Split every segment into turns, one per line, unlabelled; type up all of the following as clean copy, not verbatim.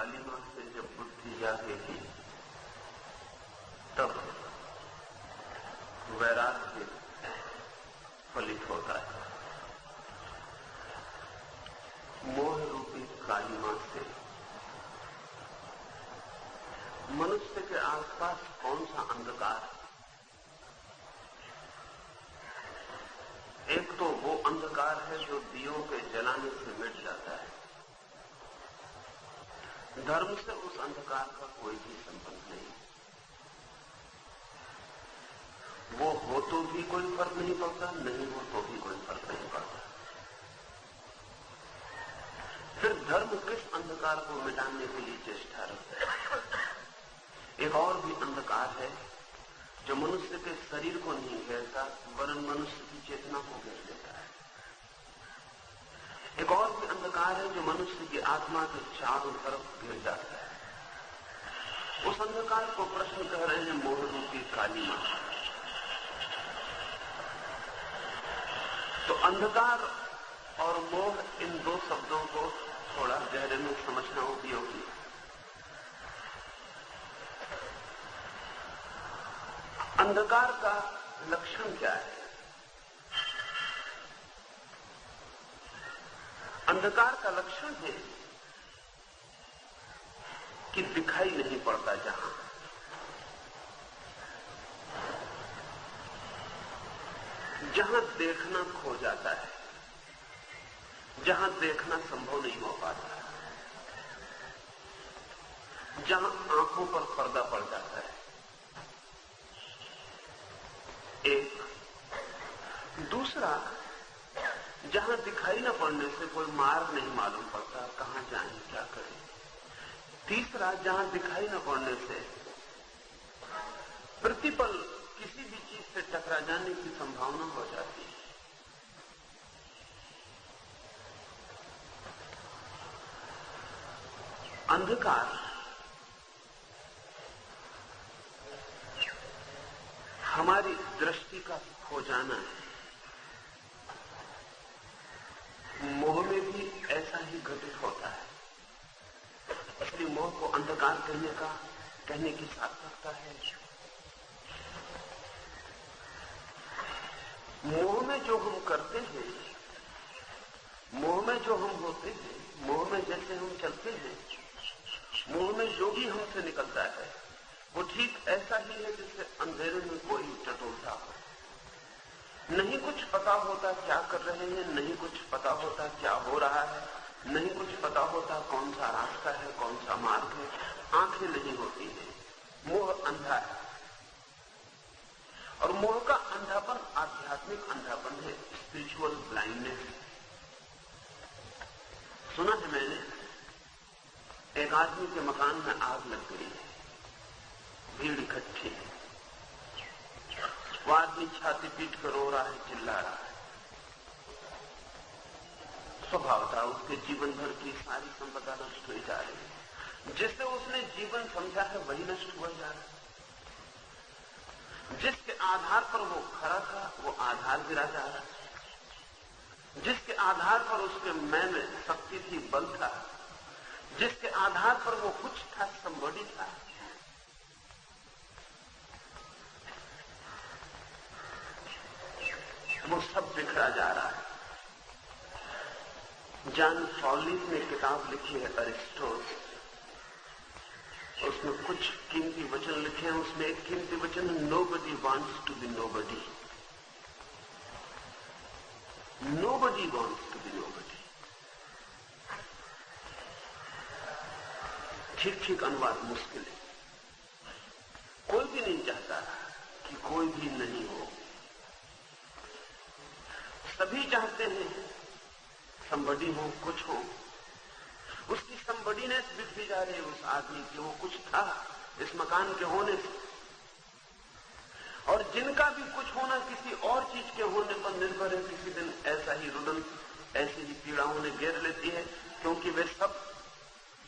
कालिमा से जब बुद्धि जागेगी तब वैराग्य फलित होता है। मोह रूपी कालिमा से मनुष्य के आसपास कौन सा अंधकार है? एक तो वो अंधकार है जो दियों के जलाने से मिट जाता है। धर्म से उस अंधकार का कोई भी संबंध नहीं। वो हो तो भी कोई फर्क नहीं पड़ता, नहीं हो तो भी कोई फर्क नहीं पड़ता। फिर धर्म किस अंधकार को मिटाने के लिए चेष्टा रखता है? एक और भी अंधकार है जो मनुष्य के शरीर को नहीं घेरता वरन मनुष्य की चेतना को घेर लेता है। एक और भी अंधकार है जो मनुष्य की आत्मा के चारों तरफ घिर जाता है। उस अंधकार को प्रश्न कह रहे हैं मोह रूपी कालिमा। तो अंधकार और मोह, इन दो शब्दों को थोड़ा गहरे में समझना उपयोगी है। अंधकार का लक्षण क्या है? अंधकार का लक्षण है कि दिखाई नहीं पड़ता। जहां देखना खो जाता है, जहां देखना संभव नहीं हो पाता, जहां आंखों पर पर्दा पड़ जाता है। एक दूसरा, जहां दिखाई न पड़ने से कोई मार्ग नहीं मालूम पड़ता, कहां जाएं, क्या करें। तीसरा, जहां दिखाई न पड़ने से प्रतिपल किसी भी चीज से टकरा जाने की संभावना हो जाती है। अंधकार हमारी दृष्टि का खो जाना है। मोह में भी ऐसा ही घटित होता है। इसलिए मोह को अंधकार कहने की सार्थकता है। मोह में जो हम करते हैं, मोह में जो हम होते हैं, मोह में जैसे हम चलते हैं, मोह में जो भी हमसे निकलता है वो ठीक ऐसा ही है जैसे अंधेरे में कोई टटोलता हो। नहीं कुछ पता होता क्या कर रहे हैं, नहीं कुछ पता होता क्या हो रहा है, नहीं कुछ पता होता कौन सा रास्ता है, कौन सा मार्ग है। आंखें नहीं होती है। मोह अंधा है। और मोह का अंधापन आध्यात्मिक अंधापन है, स्पिरिचुअल ब्लाइंडनेस। सुना है मैंने, एक आदमी के मकान में आग लग गई है, भीड़ इकट्ठी है, वो आदमी छाती पीट कर रो रहा है, चिल्ला रहा है। स्वभाव था उसके जीवन भर की सारी संपदा नष्ट हो जा रही है। जिससे उसने जीवन समझा है वही नष्ट हुआ जा रहा है। जिसके आधार पर वो खड़ा था वो आधार गिरा जा रहा है। जिसके आधार पर उसके मैं में शक्ति थी, बल था, जिसके आधार पर वो कुछ था, संबड़ी था, वो सब बिखरा जा रहा है। जॉन फॉलिस ने किताब लिखी है अरिस्टोस, उसमें कुछ कीमती वचन लिखे हैं। उसमें एक कीमती वचन है, nobody wants to be nobody. Nobody wants to be nobody. ठीक अनुवाद मुश्किल है। कोई भी नहीं चाहता कि कोई भी नहीं हो। सभी चाहते हैं संबड़ी हो, कुछ हो। उसकी संबड़ीनेस बिखरी जा रही है उस आदमी की। वो कुछ था इस मकान के होने से, और जिनका भी कुछ होना किसी और चीज के होने पर निर्भर है, किसी दिन ऐसा ही रुदन, ऐसी ही पीड़ा उन्हें घेर लेती है, क्योंकि वे सब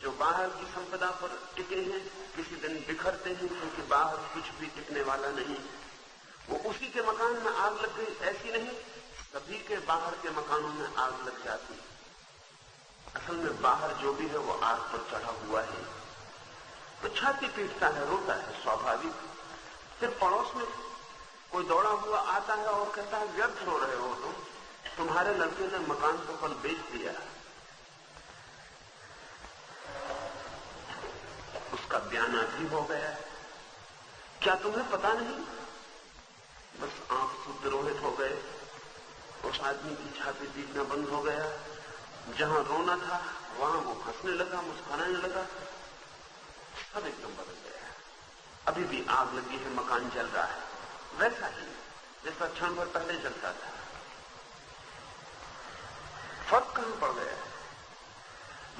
जो बाहर की संपदा पर टिके हैं किसी दिन बिखरते हैं, क्योंकि बाहर कुछ भी टिकने वाला नहीं। वो उसी के मकान में आग लग गई ऐसी नहीं, सभी के बाहर के मकानों में आग लग जाती। असल में बाहर जो भी है वो आग पर चढ़ा हुआ है, तो छाती पीटता है, रोता है, स्वाभाविक। फिर पड़ोस में कोई दौड़ा हुआ आता है और कहता है व्यर्थ रो रहे हो तुम, तुम्हारे लड़के ने मकान तो कल बेच दिया। उसका बयाना भी हो गया। क्या तुम्हें पता नहीं? बस आंसू द्रोहित हो गए, उस आदमी की छाती पीटना बंद हो गया। जहां रोना था वहां वो हंसने लगा, मुस्कुराने लगा, सब एकदम बदल गया। अभी भी आग लगी है, मकान जल रहा है, वैसा ही जैसा क्षण भर पहले जलता था। फर्क कहां पड़ गया?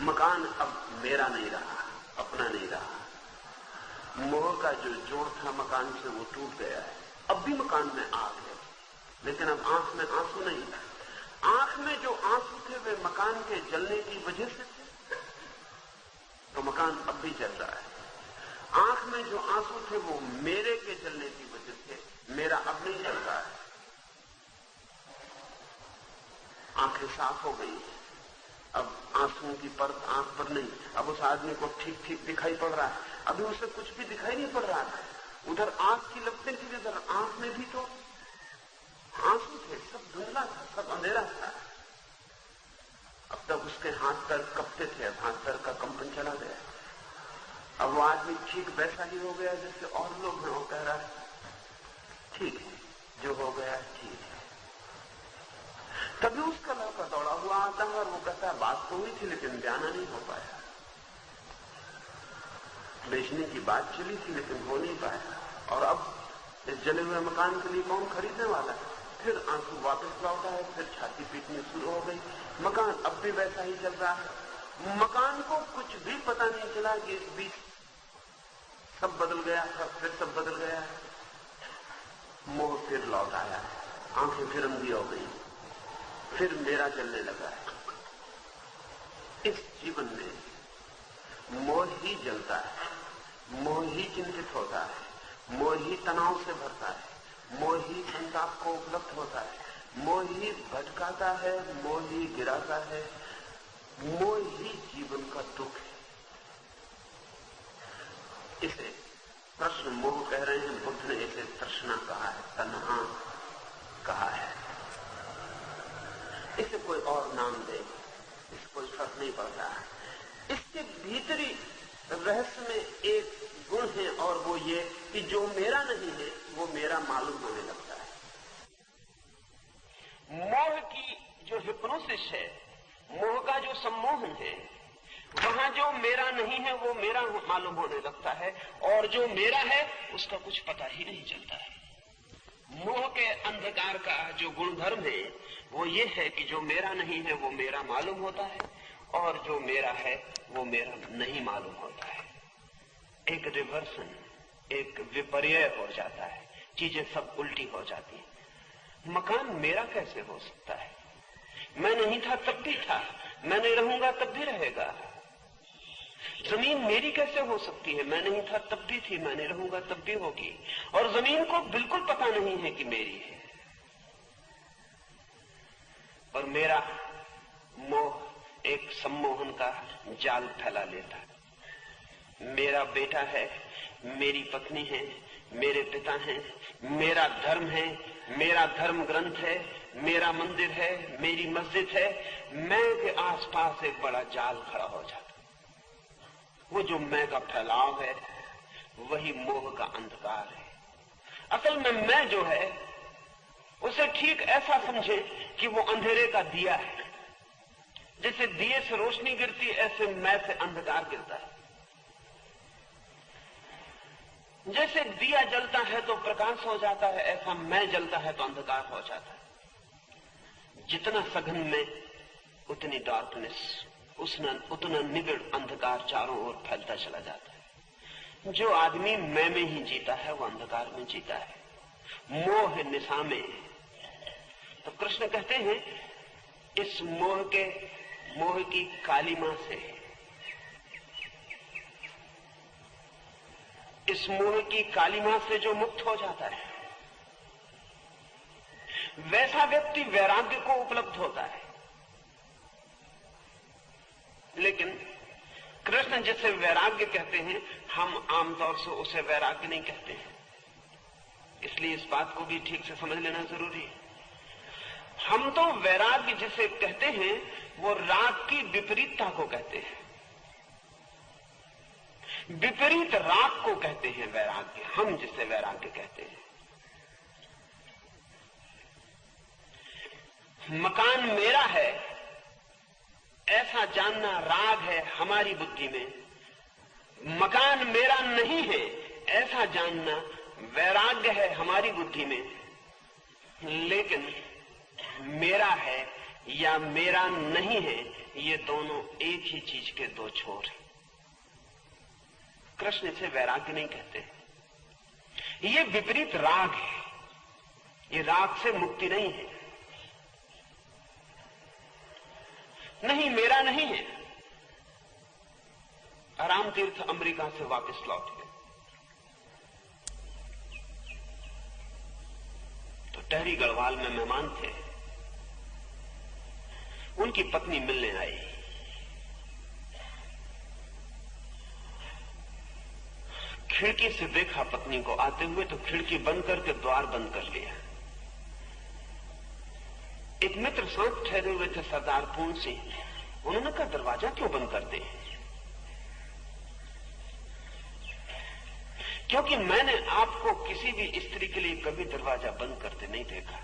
मकान अब मेरा नहीं रहा, अपना नहीं रहा। मोह का जो जोड़ था मकान से वो टूट गया है। अब भी मकान में आग है, लेकिन अब आंख में आंसू नहीं। आंख में जो आंसू थे वे मकान के जलने की वजह से थे, तो मकान अब भी जल रहा है। आंख में जो आंसू थे वो मेरे के जलने की वजह से, मेरा अब नहीं जल रहा है। आंखें साफ हो गई, अब आंसुओं की परत आंख पर नहीं। अब उस आदमी को ठीक ठीक दिखाई पड़ रहा है, अभी उसे कुछ भी दिखाई नहीं पड़ रहा है। उधर आंख की लपटें थी, इधर आंख में भी तो आंसू थे, सब धुंधला था, सब अंधेरा था। अब तक उसके हाथ पैर कपते थे, अब हाथ पैर का कंपन चला गया। अब वो आदमी ठीक वैसा ही हो गया जैसे और लोग हैं। वो कह रहा है ठीक है, जो हो गया ठीक है। तभी उसका लड़का दौड़ा हुआ आता है और वो कहता है बात तो हुई थी लेकिन बयाना नहीं हो पाया। बेचने की बात चली थी लेकिन हो नहीं पाया, और अब इस जले हुए मकान के लिए कौन खरीदने वाला है? फिर आंसू वापस लौटा है, फिर छाती पीटनी शुरू हो गई। मकान अब भी वैसा ही चल रहा है। मकान को कुछ भी पता नहीं चला कि इस बीच सब बदल गया था, फिर सब बदल गया। मोह फिर लौट आया, आंखें फिर अंधी हो गई, फिर मेरा जलने लगा है। इस जीवन में मोह ही जलता है, मोह ही चिंतित होता है, मोह ही तनाव से भरता है, मोह ही संताप को उपलब्ध होता है, मोह ही भटकाता है, मोह ही गिराता है, मोह ही जीवन का दुख है। इसे प्रश्न मोह कह रहे हैं, बुद्ध ने इसे तृष्णा कहा है, तन्हा कहा है। इसे कोई और नाम दे, इससे कोई फर्क नहीं पड़ रहा है। इसके भीतरी रहस्य में एक गुण है और वो ये कि जो मेरा नहीं है वो मेरा मालूम होने लगता है। मोह की जो हिप्नोसिस है, मोह का जो सम्मोहन है, वहां जो मेरा नहीं है वो मेरा मालूम होने लगता है, और जो मेरा है उसका कुछ पता ही नहीं चलता है। मोह के अंधकार का जो गुणधर्म है वो ये है कि जो मेरा नहीं है वो मेरा मालूम होता है, और जो मेरा है वो मेरा नहीं मालूम होता है। एक रिवर्सन, एक विपर्य हो जाता है, चीजें सब उल्टी हो जाती हैं। मकान मेरा कैसे हो सकता है? मैं नहीं था तब भी था, मैं नहीं रहूंगा तब भी रहेगा। जमीन मेरी कैसे हो सकती है? मैं नहीं था तब भी थी, मैं नहीं रहूंगा तब भी होगी। और जमीन को बिल्कुल पता नहीं है कि मेरी है। और मेरा मोह एक सम्मोहन का जाल फैला लेता है। मेरा बेटा है, मेरी पत्नी है, मेरे पिता हैं, मेरा धर्म है, मेरा धर्म ग्रंथ है, मेरा मंदिर है, मेरी मस्जिद है। मैं के आसपास एक बड़ा जाल खड़ा हो जाता। वो जो मैं का फैलाव है वही मोह का अंधकार है। असल में मैं जो है उसे ठीक ऐसा समझे कि वो अंधेरे का दिया है। जैसे दिए से रोशनी गिरती ऐसे मैं से अंधकार गिरता है। जैसे दिया जलता है तो प्रकाश हो जाता है, ऐसा मैं जलता है तो अंधकार हो जाता है। जितना सघन में उतनी डार्कनेस, उतना निबिड़ अंधकार चारों ओर फैलता चला जाता है। जो आदमी मैं में ही जीता है वो अंधकार में जीता है, मोह निशा में। तो कृष्ण कहते हैं इस मोह की कालिमा से, इस मोह की कालिमा से जो मुक्त हो जाता है वैसा व्यक्ति वैराग्य को उपलब्ध होता है। लेकिन कृष्ण जिसे वैराग्य कहते हैं, हम आमतौर से उसे वैराग्य नहीं कहते हैं। इसलिए इस बात को भी ठीक से समझ लेना जरूरी है। हम तो वैराग्य जिसे कहते हैं वो राग की विपरीतता को कहते हैं, विपरीत राग को कहते हैं वैराग्य। हम जिसे वैराग्य कहते हैं, मकान मेरा है ऐसा जानना राग है हमारी बुद्धि में, मकान मेरा नहीं है ऐसा जानना वैराग्य है हमारी बुद्धि में। लेकिन मेरा है या मेरा नहीं है, ये दोनों एक ही चीज के दो छोर हैं। कृष्ण इसे वैराग्य नहीं कहते, ये विपरीत राग है, ये राग से मुक्ति नहीं है। नहीं, मेरा नहीं है। रामतीर्थ अमेरिका से वापस लौट गए तो टहरी गढ़वाल में मेहमान थे। उनकी पत्नी मिलने आई। खिड़की से देखा पत्नी को आते हुए तो खिड़की बंद करके द्वार बंद कर लिया। एक मित्र साथ ठहरे हुए थे, सरदार पूर्ण सिंह। उन्होंने कहा, दरवाजा क्यों बंद करते हैं? क्योंकि मैंने आपको किसी भी स्त्री के लिए कभी दरवाजा बंद करते नहीं देखा।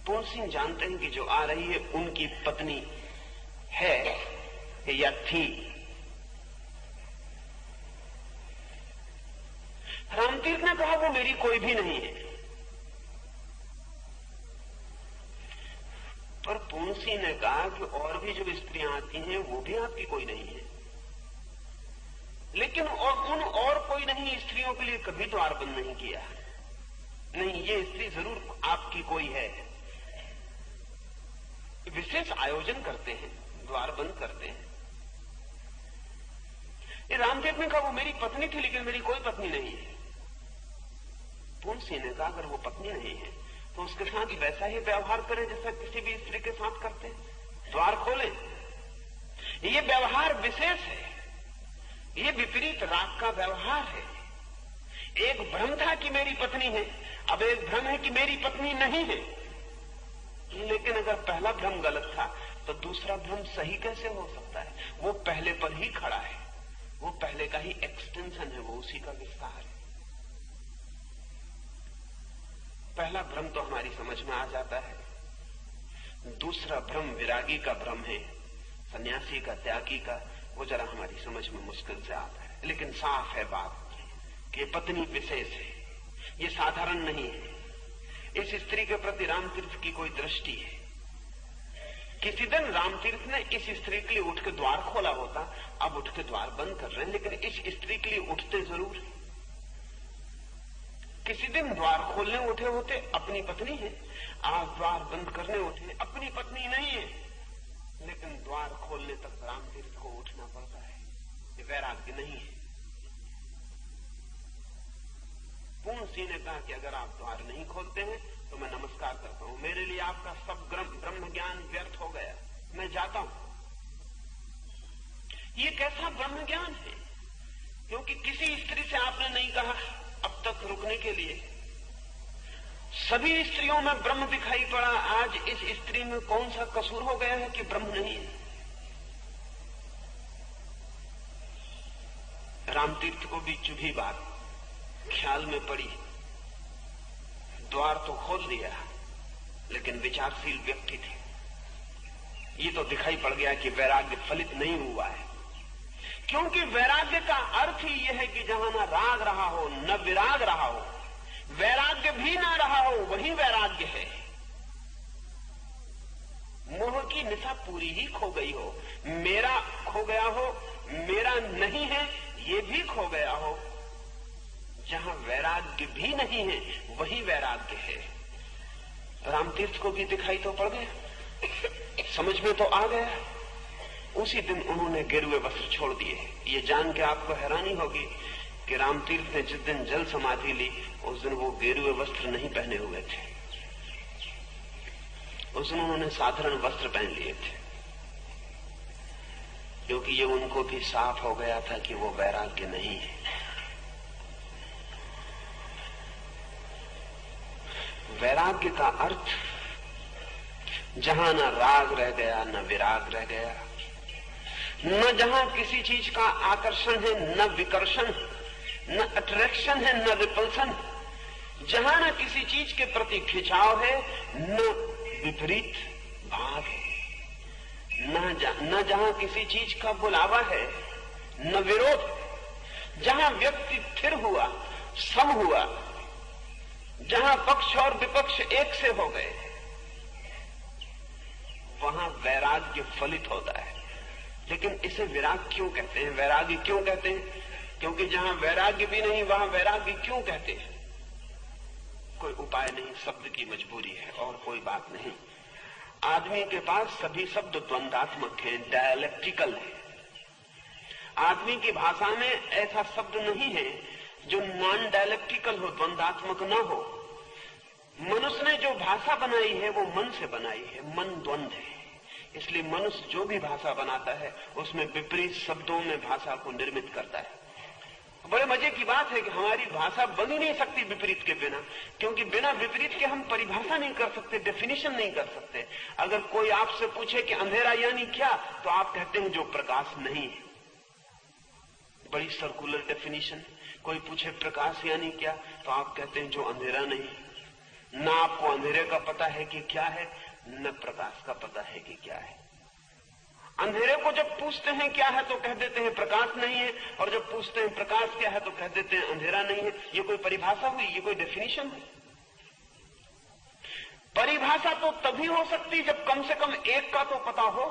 पूर्ण सिंह जानते हैं कि जो आ रही है उनकी पत्नी है या थी। रामतीर्थ ने कहा, वो मेरी कोई भी नहीं है। पर पूर्ण सिंह ने कहा कि और भी जो स्त्रियां आती हैं वो भी आपकी कोई नहीं है, लेकिन उन और कोई नहीं स्त्रियों के लिए कभी द्वार बंद नहीं किया। नहीं, ये स्त्री जरूर आपकी कोई है। विशेष आयोजन करते हैं, द्वार बंद करते हैं। ये रामदेव ने कहा, वो मेरी पत्नी थी लेकिन मेरी कोई पत्नी नहीं है। पूर्ण सिंह ने कहा, अगर वो पत्नी नहीं है तो उसके साथ वैसा ही व्यवहार करें जैसा किसी भी स्त्री के साथ करते हैं, द्वार खोलें। ये व्यवहार विशेष है, ये विपरीत राग का व्यवहार है। एक भ्रम था कि मेरी पत्नी है, अब एक भ्रम है कि मेरी पत्नी नहीं है। लेकिन अगर पहला भ्रम गलत था तो दूसरा भ्रम सही कैसे हो सकता है? वो पहले पर ही खड़ा है, वो पहले का ही एक्सटेंशन है, वो उसी का विस्तार है। पहला भ्रम तो हमारी समझ में आ जाता है, दूसरा भ्रम विरागी का भ्रम है, सन्यासी का, त्यागी का, वो जरा हमारी समझ में मुश्किल से आता है। लेकिन साफ है बात कि ये पत्नी विशेष है, ये साधारण नहीं है। इस स्त्री के प्रति रामतीर्थ की कोई दृष्टि है। किसी दिन रामतीर्थ ने इस स्त्री के लिए उठ के द्वार खोला होता, अब उठ के द्वार बंद कर रहे हैं, लेकिन इस स्त्री के लिए उठते जरूर। किसी दिन द्वार खोलने उठे होते, अपनी पत्नी है, आज द्वार बंद करने उठे, अपनी पत्नी नहीं है, लेकिन द्वार खोलने तक रामतीर्थ को उठना पड़ता है। ये वैराग्य नहीं है। पूर्ण सिंह ने कहा कि अगर आप द्वार नहीं खोलते हैं तो मैं नमस्कार करता हूं, मेरे लिए आपका सब ब्रह्म ज्ञान व्यर्थ हो गया, मैं जाता हूं। ये कैसा ब्रह्म ज्ञान है? क्योंकि किसी स्त्री से आपने नहीं कहा अब तक रुकने के लिए। सभी स्त्रियों में ब्रह्म दिखाई पड़ा, आज इस स्त्री में कौन सा कसूर हो गया है कि ब्रह्म नहीं है? रामतीर्थ को भी चुभी बात ख्याल में पड़ी। द्वार तो खोल दिया, लेकिन विचारशील व्यक्ति थे। ये तो दिखाई पड़ गया कि वैराग्य फलित नहीं हुआ है, क्योंकि वैराग्य का अर्थ ही यह है कि जहां न राग रहा हो न विराग रहा हो, वैराग्य भी ना रहा हो, वही वैराग्य है। मोह की निशा पूरी ही खो गई हो, मेरा खो गया हो, मेरा नहीं है ये भी खो गया हो। जहां वैराग्य भी नहीं है वही वैराग्य है। रामतीर्थ को भी दिखाई तो पड़ गया, समझ में तो आ गया। उसी दिन उन्होंने गेरुए वस्त्र छोड़ दिए। ये जान के आपको हैरानी होगी कि रामतीर्थ ने जिस दिन जल समाधि ली उस दिन वो गेरुए वस्त्र नहीं पहने हुए थे, उस दिन उन्होंने साधारण वस्त्र पहन लिए थे। क्योंकि ये उनको भी साफ हो गया था कि वो वैराग्य नहीं है। वैराग्य का अर्थ जहां न राग रह गया, न विराग रह गया, न जहां किसी चीज का आकर्षण है, न विकर्षण, न अट्रैक्शन है, न रिपल्सन, जहां न किसी चीज के प्रति खिंचाव है, न विपरीत भाव है, न जहां किसी चीज का बुलावा है, न विरोध, जहां व्यक्ति स्थिर हुआ, सम हुआ, जहां पक्ष और विपक्ष एक से हो गए, वहां वैराग्य फलित होता है। लेकिन इसे विराग क्यों कहते हैं, वैराग्य क्यों कहते हैं? क्योंकि जहां वैराग्य भी नहीं वहां वैराग्य क्यों कहते हैं? कोई उपाय नहीं, शब्द की मजबूरी है और कोई बात नहीं। आदमी के पास सभी शब्द द्वंदात्मक हैं, डायलेक्टिकल है। आदमी की भाषा में ऐसा शब्द नहीं है जो नॉन डायलेक्टिकल हो, द्वंदात्मक न हो। मनुष्य ने जो भाषा बनाई है वो मन से बनाई है, मन द्वंद है। इसलिए मनुष्य जो भी भाषा बनाता है उसमें विपरीत शब्दों में भाषा को निर्मित करता है। बड़े मजे की बात है कि हमारी भाषा बन ही नहीं सकती विपरीत के बिना, क्योंकि बिना विपरीत के हम परिभाषा नहीं कर सकते, डेफिनेशन नहीं कर सकते। अगर कोई आपसे पूछे कि अंधेरा यानी क्या, तो आप कहते हैं जो प्रकाश नहीं है। बड़ी सर्कुलर डेफिनेशन। कोई पूछे प्रकाश यानी क्या, तो आप कहते हैं जो अंधेरा नहीं। न आपको अंधेरे का पता है कि क्या है, न प्रकाश का पता है कि क्या है। अंधेरे को जब पूछते हैं क्या है तो कह देते हैं प्रकाश नहीं है, और जब पूछते हैं प्रकाश क्या है तो कह देते हैं अंधेरा नहीं है। ये कोई परिभाषा हुई? ये कोई डेफिनेशन हुई? परिभाषा तो तभी हो सकती जब कम से कम एक का तो पता हो।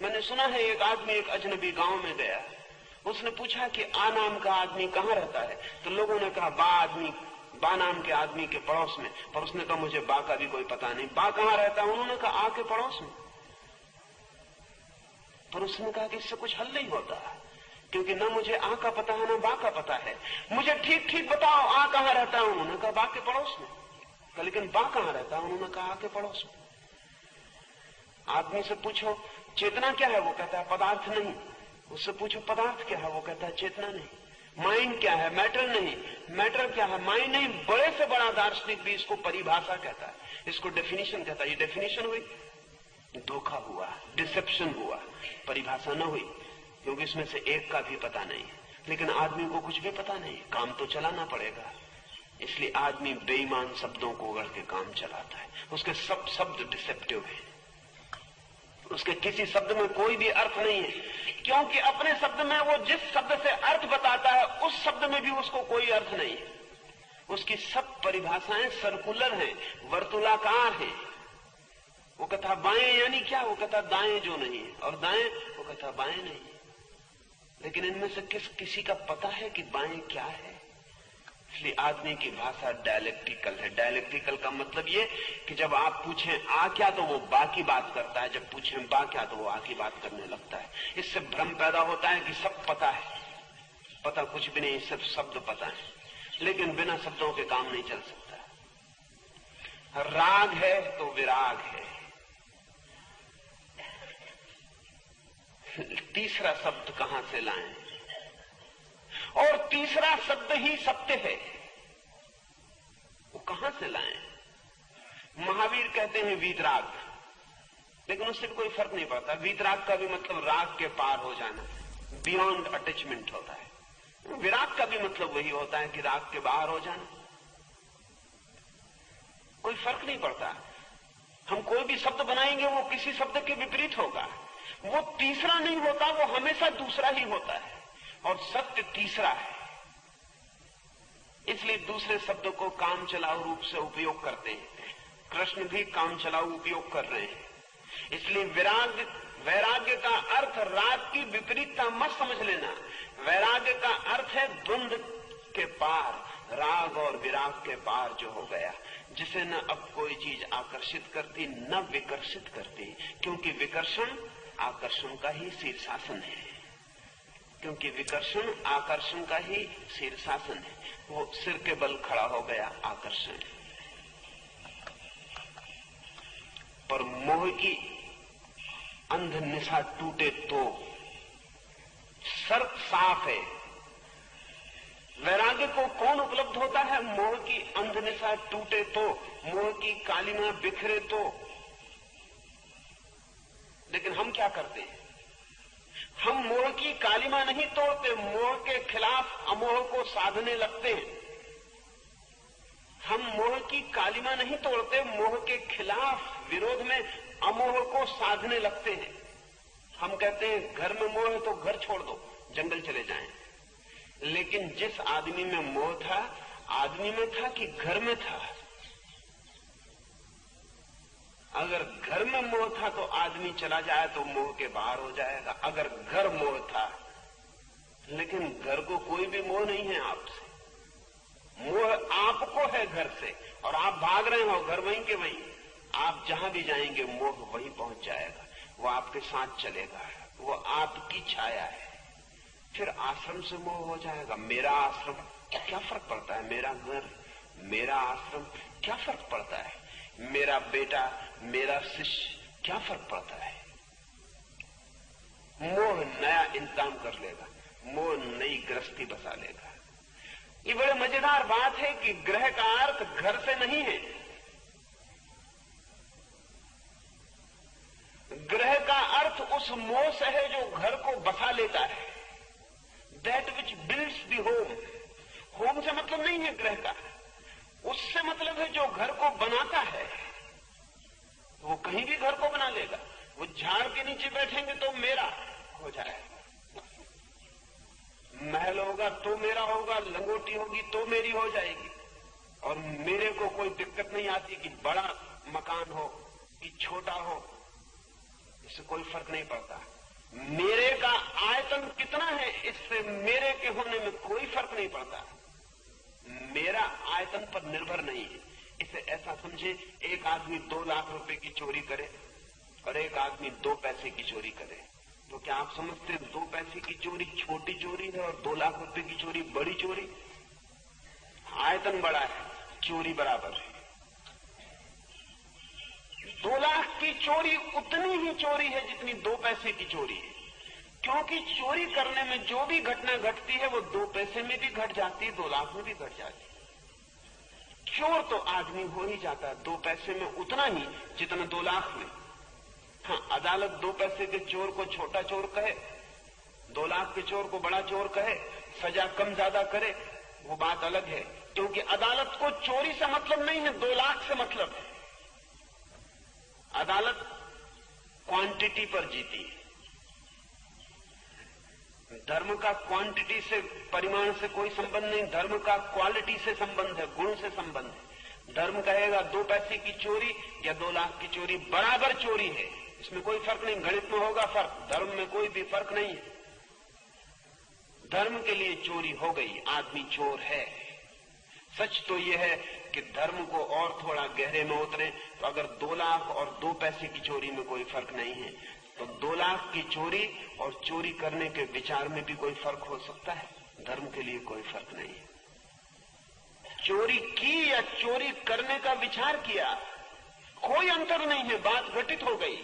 मैंने सुना है एक आदमी एक अजनबी गांव में गया, उसने पूछा कि आ नाम का आदमी कहां रहता है, तो लोगों ने कहा बा नाम के आदमी के पड़ोस में। पर उसने कहा मुझे बा का भी कोई पता नहीं, बा कहां रहता है? उन्होंने कहा आ के पड़ोस में। पर उसने कहा कि इससे कुछ हल नहीं होता, क्योंकि न मुझे आ का पता है न बा का पता है। मुझे ठीक ठीक बताओ आ कहां रहता है? उन्होंने कहा बा के पड़ोस में। कहा लेकिन बा कहां रहता है? उन्होंने कहा आ के पड़ोस में। आदमी से पूछो चेतना क्या है, वो कहता है पदार्थ नहीं। उससे पूछो पदार्थ क्या है, वो कहता है चेतना नहीं। माइंड क्या है? मैटर नहीं। मैटर क्या है? माइंड नहीं। बड़े से बड़ा दार्शनिक भी इसको परिभाषा कहता है, इसको डेफिनेशन कहता है। ये डेफिनेशन हुई? धोखा हुआ, डिसेप्शन हुआ, परिभाषा न हुई, क्योंकि इसमें से एक का भी पता नहीं। लेकिन आदमी को कुछ भी पता नहीं, काम तो चलाना पड़ेगा। इसलिए आदमी बेईमान शब्दों को उगड़ के काम चलाता है। उसके सब शब्द डिसेप्टिव है, उसके किसी शब्द में कोई भी अर्थ नहीं है, क्योंकि अपने शब्द में वो जिस शब्द से अर्थ बताता है उस शब्द में भी उसको कोई अर्थ नहीं है। उसकी सब परिभाषाएं सर्कुलर हैं, वर्तुलाकार हैं। वो कहता बाएं यानी क्या, वो कहता दाएं जो नहीं है, और दाएं वो कहता बाएं नहीं है। लेकिन इनमें से किसी का पता है कि बाएं क्या है? इसलिए आदमी की भाषा डायलेक्टिकल है। डायलेक्टिकल का मतलब ये कि जब आप पूछें आ क्या तो वो बा की बात करता है, जब पूछें बा क्या तो वो आ की बात करने लगता है। इससे भ्रम पैदा होता है कि सब पता है। पता कुछ भी नहीं, सब शब्द पता है, लेकिन बिना शब्दों के काम नहीं चल सकता। राग है तो विराग है। तीसरा शब्द कहां से लाएं? और तीसरा शब्द ही सत्य है, वो कहां से लाएं? महावीर कहते हैं वीतराग, लेकिन उससे भी कोई फर्क नहीं पड़ता। वीतराग का भी मतलब राग के पार हो जाना, बियॉन्ड अटैचमेंट होता है। विराग का भी मतलब वही होता है कि राग के बाहर हो जाना। कोई फर्क नहीं पड़ता। हम कोई भी शब्द बनाएंगे वो किसी शब्द के विपरीत होगा। वो तीसरा नहीं होता, वो हमेशा दूसरा ही होता है, और सत्य तीसरा है। इसलिए दूसरे शब्द को काम चलाऊ रूप से उपयोग करते हैं। कृष्ण भी काम चलाऊ उपयोग कर रहे हैं। इसलिए वैराग्य का अर्थ राग की विपरीतता मत समझ लेना। वैराग्य का अर्थ है द्वंद के पार, राग और विराग के पार जो हो गया, जिसे न अब कोई चीज आकर्षित करती न विकर्षित करती, क्योंकि विकर्षण आकर्षण का ही शीर्षासन है, क्योंकि विकर्षण आकर्षण का ही शीर्षासन है। वो सिर के बल खड़ा हो गया आकर्षण। पर मोह की अंध निशा टूटे तो शर्त साफ है। वैराग्य को कौन उपलब्ध होता है? मोह की अंधनिशा टूटे तो, मोह की कालिमा बिखरे तो। लेकिन हम क्या करते हैं? हम मोह की कालिमा नहीं तोड़ते, मोह के खिलाफ अमोह को साधने लगते हैं। हम मोह की कालिमा नहीं तोड़ते, मोह के खिलाफ विरोध में अमोह को साधने लगते हैं। हम कहते हैं घर में मोह है तो घर छोड़ दो, जंगल चले जाएं। लेकिन जिस आदमी में मोह था, आदमी में था कि घर में था? अगर घर में मोह था तो आदमी चला जाए तो मोह के बाहर हो जाएगा। अगर घर मोह था, लेकिन घर को कोई भी मोह नहीं है आपसे, मोह आपको है घर से, और आप भाग रहे हो घर वहीं के वहीं। आप जहां भी जाएंगे मोह वहीं पहुंच जाएगा, वो आपके साथ चलेगा, वो आपकी छाया है। फिर आश्रम से मोह हो जाएगा। मेरा आश्रम क्या फर्क पड़ता है? मेरा घर, मेरा आश्रम क्या फर्क पड़ता है? मेरा बेटा, मेरा शिष्य क्या फर्क पड़ता है? मोह नया इंतजाम कर लेगा, मोह नई गृहस्थी बसा लेगा। ये बड़े मजेदार बात है कि ग्रह का अर्थ घर से नहीं है। ग्रह का अर्थ उस मोह से है जो घर को बसा लेता है। That which builds the home. Home से मतलब नहीं है ग्रह का, उससे मतलब है जो घर को बनाता है। वो कहीं भी घर को बना लेगा। वो झाड़ के नीचे बैठेंगे तो मेरा हो जाएगा, महल होगा तो मेरा होगा, लंगोटी होगी तो मेरी हो जाएगी। और मेरे को कोई दिक्कत नहीं आती कि बड़ा मकान हो कि छोटा हो, इससे कोई फर्क नहीं पड़ता। मेरे का आयतन कितना है, इससे मेरे के होने में कोई फर्क नहीं पड़ता। मेरा आयतन पर निर्भर नहीं है। इसे ऐसा समझे, एक आदमी 2 लाख रुपए की चोरी करे और एक आदमी 2 पैसे की चोरी करे, तो क्या आप समझते हैं 2 पैसे की चोरी छोटी चोरी है और 2 लाख रुपए की चोरी बड़ी चोरी? आयतन बड़ा है, चोरी बराबर है। 2 लाख की चोरी उतनी ही चोरी है जितनी 2 पैसे की चोरी है, क्योंकि चोरी करने में जो भी घटना घटती है वो 2 पैसे में भी घट जाती है, 2 लाख में भी घट जाती है। चोर तो आदमी हो ही जाता है 2 पैसे में उतना ही जितना 2 लाख में। हाँ, अदालत 2 पैसे के चोर को छोटा चोर कहे, 2 लाख के चोर को बड़ा चोर कहे, सजा कम ज्यादा करे, वो बात अलग है, क्योंकि अदालत को चोरी से मतलब नहीं है, 2 लाख से मतलब है। अदालत क्वांटिटी पर जीती है। धर्म का क्वांटिटी से, परिमाण से कोई संबंध नहीं, धर्म का क्वालिटी से संबंध है, गुण से संबंध है। धर्म कहेगा 2 पैसे की चोरी या 2 लाख की चोरी बराबर चोरी है, इसमें कोई फर्क नहीं। गणित में होगा फर्क, धर्म में कोई भी फर्क नहीं है। धर्म के लिए चोरी हो गई, आदमी चोर है। सच तो यह है कि धर्म को और थोड़ा गहरे में उतरे तो अगर 2 लाख और 2 पैसे की चोरी में कोई फर्क नहीं है, तो 2 लाख की चोरी और चोरी करने के विचार में भी कोई फर्क हो सकता है। धर्म के लिए कोई फर्क नहीं है। चोरी की या चोरी करने का विचार किया, कोई अंतर नहीं है, बात घटित हो गई।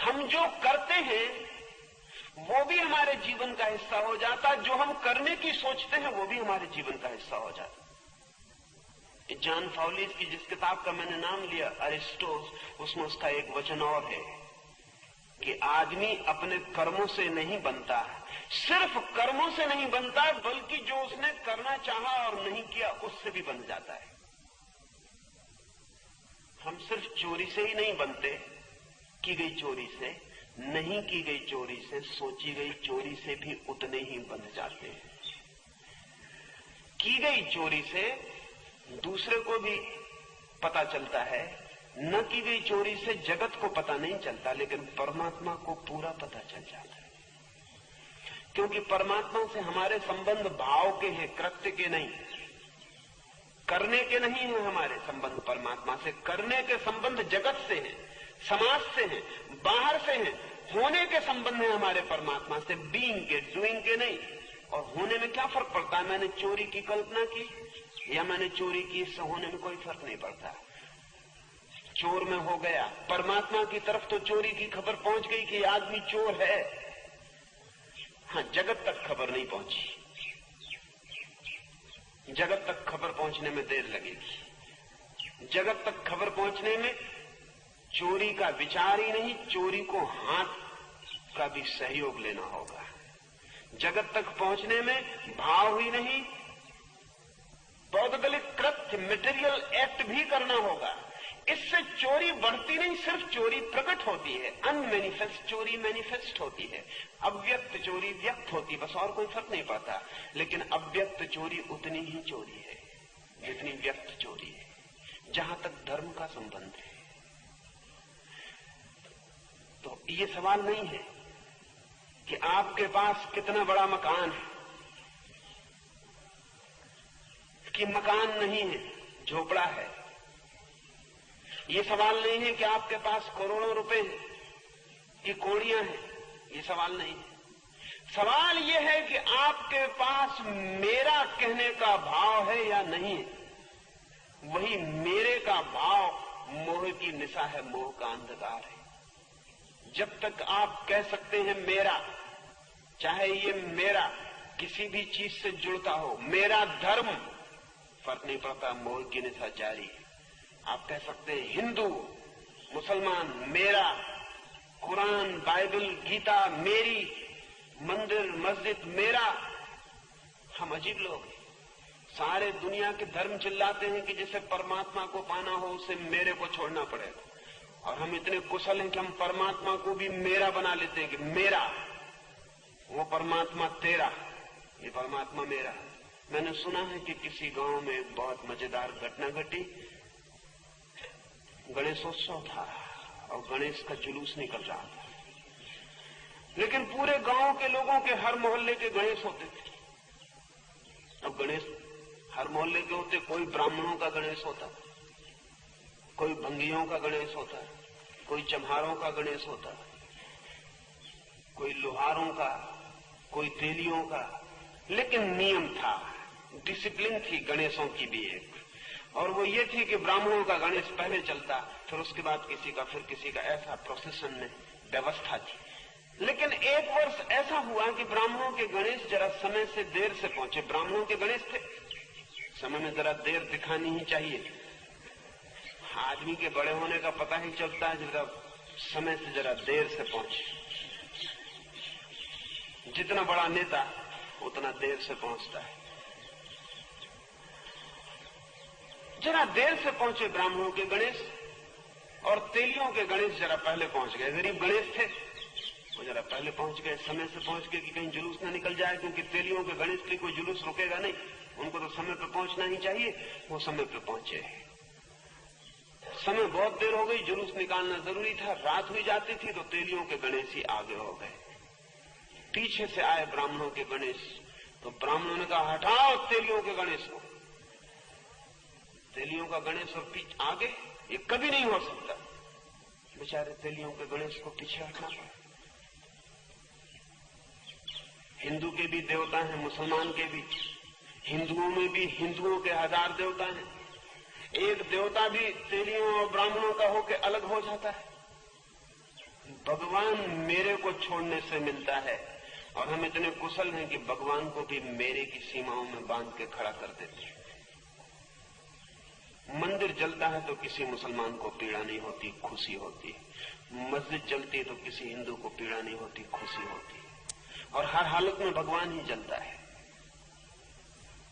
हम जो करते हैं वो भी हमारे जीवन का हिस्सा हो जाता, जो हम करने की सोचते हैं वो भी हमारे जीवन का हिस्सा हो जाता। जॉन फॉलिस की जिस किताब का मैंने नाम लिया, अरिस्टोस, उसमें उसका एक वचन और है कि आदमी अपने कर्मों से नहीं बनता, सिर्फ कर्मों से नहीं बनता, बल्कि जो उसने करना चाहा और नहीं किया उससे भी बन जाता है। हम सिर्फ चोरी से ही नहीं बनते, की गई चोरी से, नहीं की गई चोरी से, सोची गई चोरी से भी उतने ही बन जाते हैं। की गई चोरी से दूसरे को भी पता चलता है, न की गई चोरी से जगत को पता नहीं चलता, लेकिन परमात्मा को पूरा पता चल जाता है। क्योंकि परमात्मा से हमारे संबंध भाव के हैं, कृत्य के नहीं, करने के नहीं है। हमारे संबंध परमात्मा से, करने के संबंध जगत से हैं, समाज से हैं, बाहर से हैं। होने के संबंध है हमारे परमात्मा से, बीइंग के, डूइंग के नहीं। और होने में क्या फर्क पड़ता है? मैंने चोरी की कल्पना की या मैंने चोरी की, इससे होने में कोई फर्क नहीं पड़ता। चोर में हो गया। परमात्मा की तरफ तो चोरी की खबर पहुंच गई कि आदमी चोर है। हाँ, जगत तक खबर नहीं पहुंची। जगत तक खबर पहुंचने में देर लगेगी। जगत तक खबर पहुंचने में चोरी का विचार ही नहीं, चोरी को हाथ का भी सहयोग लेना होगा। जगत तक पहुंचने में भाव ही नहीं, पौद्गलिक कृत्य, मटेरियल एक्ट भी करना होगा। इससे चोरी बढ़ती नहीं, सिर्फ चोरी प्रकट होती है। अनमैनिफेस्ट चोरी मैनिफेस्ट होती है, अव्यक्त चोरी व्यक्त होती है, बस और कोई फर्क नहीं पड़ता। लेकिन अव्यक्त चोरी उतनी ही चोरी है जितनी व्यक्त चोरी है, जहां तक धर्म का संबंध है। तो ये सवाल नहीं है कि आपके पास कितना बड़ा मकान है, कि मकान नहीं है, झोपड़ा है। ये सवाल नहीं है कि आपके पास करोड़ों रुपए हैं कि कौड़ियां हैं। ये सवाल नहीं है। सवाल ये है कि आपके पास मेरा कहने का भाव है या नहीं है। वही मेरे का भाव मोह की निशा है, मोह का अंधकार है। जब तक आप कह सकते हैं मेरा, चाहे ये मेरा किसी भी चीज से जुड़ता हो, मेरा धर्म, फर्क नहीं पड़ता, मोह की निशा जारी है। आप कह सकते हैं हिंदू, मुसलमान, मेरा, कुरान, बाइबल, गीता मेरी, मंदिर मस्जिद मेरा। हम अजीब लोग हैं। सारे दुनिया के धर्म चिल्लाते हैं कि जिसे परमात्मा को पाना हो उसे मेरे को छोड़ना पड़ेगा, और हम इतने कुशल हैं कि हम परमात्मा को भी मेरा बना लेते हैं कि मेरा, वो परमात्मा तेरा, ये परमात्मा मेरा। मैंने सुना है कि किसी गांव में एक बहुत मजेदार घटना घटी। गणेशोत्सव था और गणेश का जुलूस निकल रहा था, लेकिन पूरे गांव के लोगों के हर मोहल्ले के गणेश होते थे। अब गणेश हर मोहल्ले के होते, कोई ब्राह्मणों का गणेश होता, कोई भंगियों का गणेश होता, कोई चम्हारों का गणेश होता, कोई लोहारों का, कोई तेलियों का। लेकिन नियम था, डिसिप्लिन थी गणेशों की भी एक, और वो ये थी कि ब्राह्मणों का गणेश पहले चलता, फिर उसके बाद किसी का, फिर किसी का, ऐसा प्रोसेशन में व्यवस्था थी। लेकिन एक वर्ष ऐसा हुआ कि ब्राह्मणों के गणेश जरा समय से देर से पहुंचे। ब्राह्मणों के गणेश थे, समय में जरा देर दिखानी ही चाहिए। आदमी के बड़े होने का पता ही चलता है जरा समय से जरा देर से पहुंचे। जितना बड़ा नेता उतना देर से पहुंचता है। जरा देर से पहुंचे ब्राह्मणों के गणेश, और तेलियों के गणेश जरा पहले पहुंच गए। गरीब गणेश थे, वो जरा पहले पहुंच गए, समय से पहुंच गए कि कहीं जुलूस न निकल जाए, क्योंकि तेलियों के गणेश के कोई जुलूस रुकेगा नहीं, उनको तो समय पे पहुंचना ही चाहिए। वो समय पे पहुंचे। समय बहुत देर हो गई, जुलूस निकालना जरूरी था, रात हुई जाती थी, तो तेलियों के गणेश ही आगे हो गए। पीछे से आए ब्राह्मणों के गणेश, तो ब्राह्मणों ने कहा हटाओ तेलियों के गणेश को। तेलियों का गणेश और पीछे आगे, ये कभी नहीं हो सकता। बेचारे तेलियों के गणेश को पीछे हटना पड़ा। हिंदू के भी देवता हैं, मुसलमान के भी। हिंदुओं में भी हिंदुओं के 1000 देवता हैं। एक देवता भी तेलियों और ब्राह्मणों का होकर अलग हो जाता है। भगवान मेरे को छोड़ने से मिलता है, और हम इतने कुशल हैं कि भगवान को भी मेरे की सीमाओं में बांध के खड़ा कर देते हैं। मंदिर जलता है तो किसी मुसलमान को पीड़ा नहीं होती, खुशी होती है। मस्जिद जलती है तो किसी हिंदू को पीड़ा नहीं होती, खुशी होती है। और हर हालत में भगवान ही जलता है,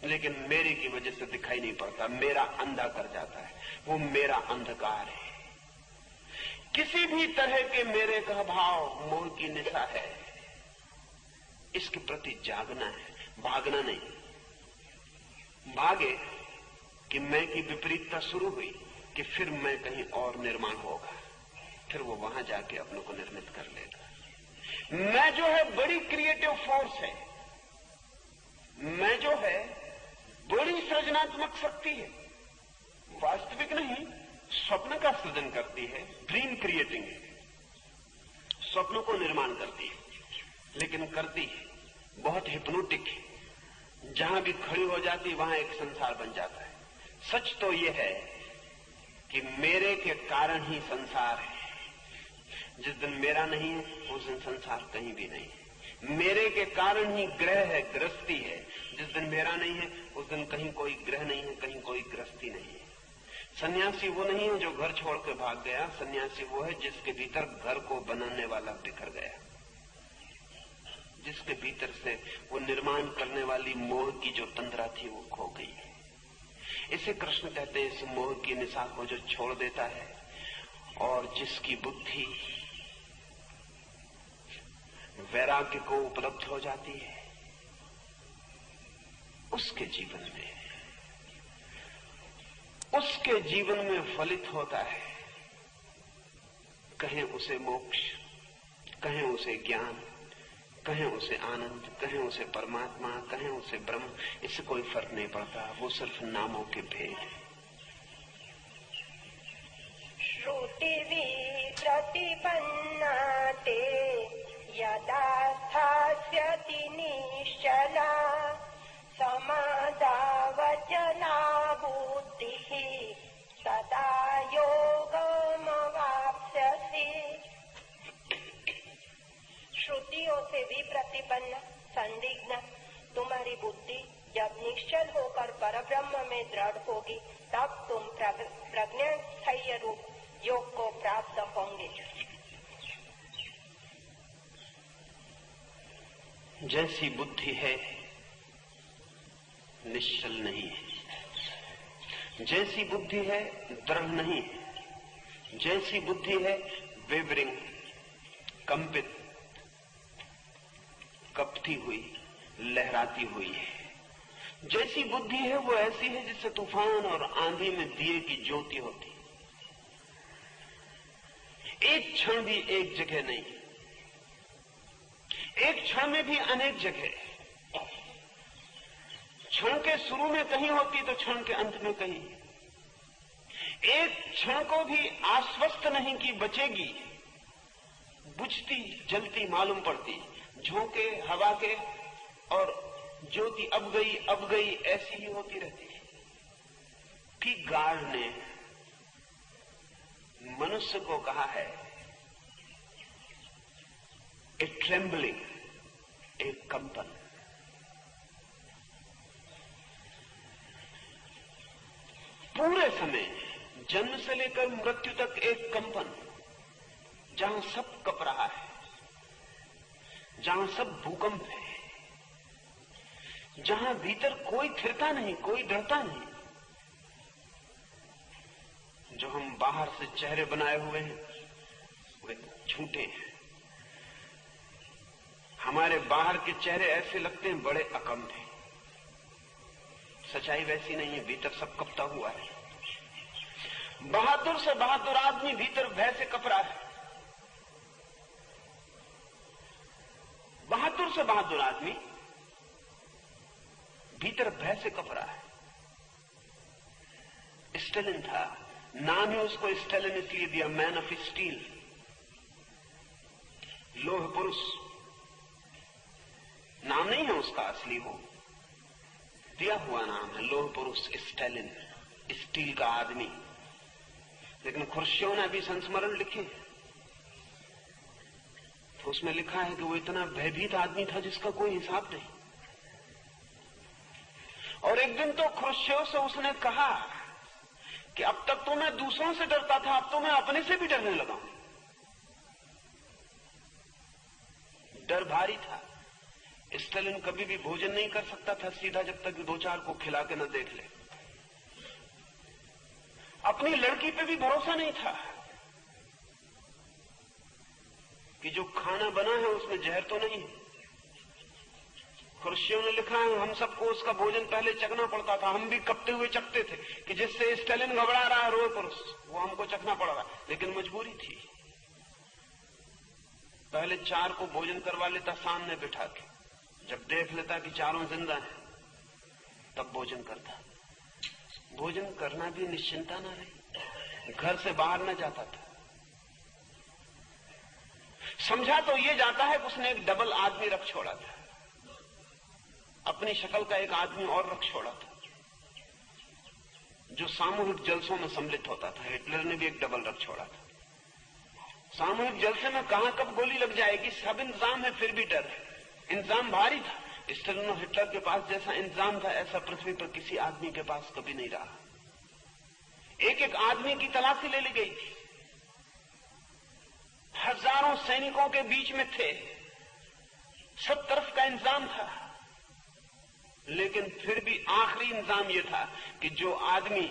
लेकिन मेरे की वजह से दिखाई नहीं पड़ता, मेरा अंधा कर जाता है। वो मेरा अंधकार है। किसी भी तरह के मेरे का भाव मोह की निशा है। इसके प्रति जागना है, भागना नहीं। भागे कि मैं की विपरीतता शुरू हुई कि फिर मैं कहीं और निर्माण होगा, फिर वो वहां जाके अपनों को निर्मित कर लेगा। मैं जो है बड़ी क्रिएटिव फोर्स है, मैं जो है बड़ी सृजनात्मक शक्ति है। वास्तविक नहीं, स्वप्न का सृजन करती है, ड्रीम क्रिएटिंग है, स्वप्नों को निर्माण करती है, लेकिन करती है बहुत हिप्नोटिक है। जहां भी खड़ी हो जाती वहां एक संसार बन जाता है। सच तो यह है कि मेरे के कारण ही संसार है। जिस दिन मेरा नहीं है उस दिन संसार कहीं भी नहीं है। मेरे के कारण ही ग्रह है, गृहस्थी है। जिस दिन मेरा नहीं है उस दिन कहीं कोई ग्रह नहीं है, कहीं कोई गृहस्थी नहीं है। सन्यासी वो नहीं है जो घर छोड़ के भाग गया। सन्यासी वो है जिसके भीतर घर को बनाने वाला बिखर गया, जिसके भीतर से वो निर्माण करने वाली मोह की जो तंद्रा थी वो खो गई। इसे कृष्ण कहते हैं, इस मोह की निशा को जो छोड़ देता है और जिसकी बुद्धि वैराग्य को उपलब्ध हो जाती है, उसके जीवन में फलित होता है। कहें उसे मोक्ष, कहें उसे ज्ञान, कहें उसे आनंद, कहें उसे परमात्मा, कहें उसे ब्रह्म, इससे कोई फर्क नहीं पड़ता। वो सिर्फ नामों के भेद है।
श्रुतिवि प्रतिपन्ना ते यदा स्थास्यति निश्चला समादावचना बुद्धिः तदा योगमवाप्स्यसि। श्रुतियों से भी प्रतिपन्न संदिग्ध तुम्हारी बुद्धि जब निश्चल होकर परब्रह्म में दृढ़ होगी, तब तुम प्रज्ञास्थैर्य रूप योग को प्राप्त होंगे।
जैसी बुद्धि है निश्चल नहीं है, जैसी बुद्धि है दृढ़ नहीं है, जैसी बुद्धि है वेवरिंग, कंपित, कपती हुई, लहराती हुई है। जैसी बुद्धि है वो ऐसी है जिससे तूफान और आंधी में दिए की ज्योति होती, एक क्षण भी एक जगह नहीं, एक क्षण में भी अनेक जगह। क्षण के शुरू में कहीं होती तो क्षण के अंत में कहीं। एक क्षण को भी आश्वस्त नहीं कि बचेगी, बुझती जलती मालूम पड़ती। झोंके हवा के और ज्योति अब गई ऐसी ही होती रहती है। ठीक गार्ड ने मनुष्य को कहा है ए ट्रेम्बलिंग, एक कंपन। पूरे समय जन्म से लेकर मृत्यु तक एक कंपन, जहां सब कप रहा है, जहां सब भूकंप है, जहां भीतर कोई थिरता नहीं, कोई डरता नहीं। जो हम बाहर से चेहरे बनाए हुए हैं वे झूठे हैं। हमारे बाहर के चेहरे ऐसे लगते हैं बड़े अकम्प हैं, सच्चाई वैसी नहीं है, भीतर सब कपता हुआ है। बहादुर से बहादुर आदमी भीतर भय से कप रहा है। बहादुर से बहादुर आदमी भीतर भय से कप रहा है। स्टेलिन था, नाम ही उसको स्टेलिन इसलिए दिया, मैन ऑफ स्टील, लोह पुरुष। नाम नहीं है उसका असली, वो दिया हुआ नाम है, लोह पुरुष स्टेलिन, स्टील का आदमी। लेकिन खुर्शियों ने भी संस्मरण लिखे तो उसमें लिखा है कि वो इतना भयभीत आदमी था जिसका कोई हिसाब नहीं। और एक दिन तो खुर्शियों से उसने कहा कि अब तक तो मैं दूसरों से डरता था, अब तो मैं अपने से भी डरने लगा हूं। डर भारी था। स्टालिन कभी भी भोजन नहीं कर सकता था सीधा, जब तक दो चार को खिला के न देख ले। अपनी लड़की पे भी भरोसा नहीं था कि जो खाना बना है उसमें जहर तो नहीं है। खुर्शियों ने लिखा है हम सबको उसका भोजन पहले चखना पड़ता था, हम भी कपते हुए चखते थे कि जिससे स्टालिन घबरा रहा है रोए पुरुष, वो हमको चखना पड़ रहा है, लेकिन मजबूरी थी। पहले चार को भोजन करवा लेता सामने बिठा के, जब देख लेता कि चारों जिंदा हैं तब भोजन करता। भोजन करना भी निश्चिंता ना रही, घर से बाहर न जाता था। समझा तो ये जाता है कि उसने एक डबल आदमी रख छोड़ा था, अपनी शक्ल का एक आदमी और रख छोड़ा था, जो सामूहिक जलसों में सम्मिलित होता था। हिटलर ने भी एक डबल रख छोड़ा था। सामूहिक जलसे में कहां कब गोली लग जाएगी सब इंतजाम है, फिर भी डर है। इंतजाम भारी था। स्टालिन और हिटलर के पास जैसा इंतजाम था ऐसा पृथ्वी पर किसी आदमी के पास कभी नहीं रहा। एक एक आदमी की तलाशी ले ली गई थी। हजारों सैनिकों के बीच में थे, सब तरफ का इंतजाम था, लेकिन फिर भी आखिरी इंतजाम यह था कि जो आदमी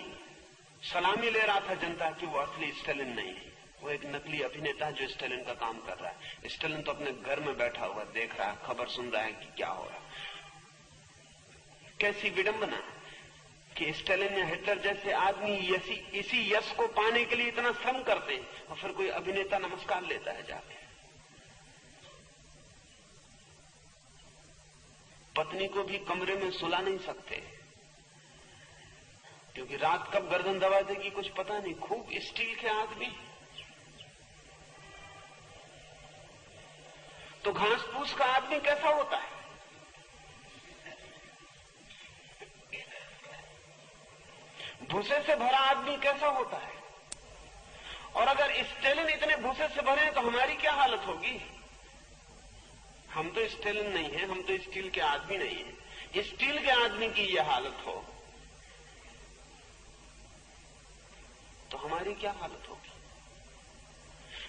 सलामी ले रहा था जनता की वो असली स्टालिन नहीं है, वो एक नकली अभिनेता जो स्टालिन का काम कर रहा है। स्टालिन तो अपने घर में बैठा हुआ देख रहा है, खबर सुन रहा है कि क्या हो रहा है। कैसी विडंबना कि स्टालिन या हिटलर जैसे आदमी इसी यश को पाने के लिए इतना श्रम करते हैं और फिर कोई अभिनेता नमस्कार लेता है जाके। पत्नी को भी कमरे में सुला नहीं सकते क्योंकि रात कब गर्दन दबा देगी कुछ पता नहीं। खूब स्टील के आदमी तो घास फूस का आदमी कैसा होता है? भूसे से भरा आदमी कैसा होता है? और अगर स्टालिन इतने भूसे से भरे हैं तो हमारी क्या हालत होगी? हम तो स्टालिन नहीं है, हम तो स्टील के आदमी नहीं है। स्टील के आदमी की यह हालत हो तो हमारी क्या हालत होगी?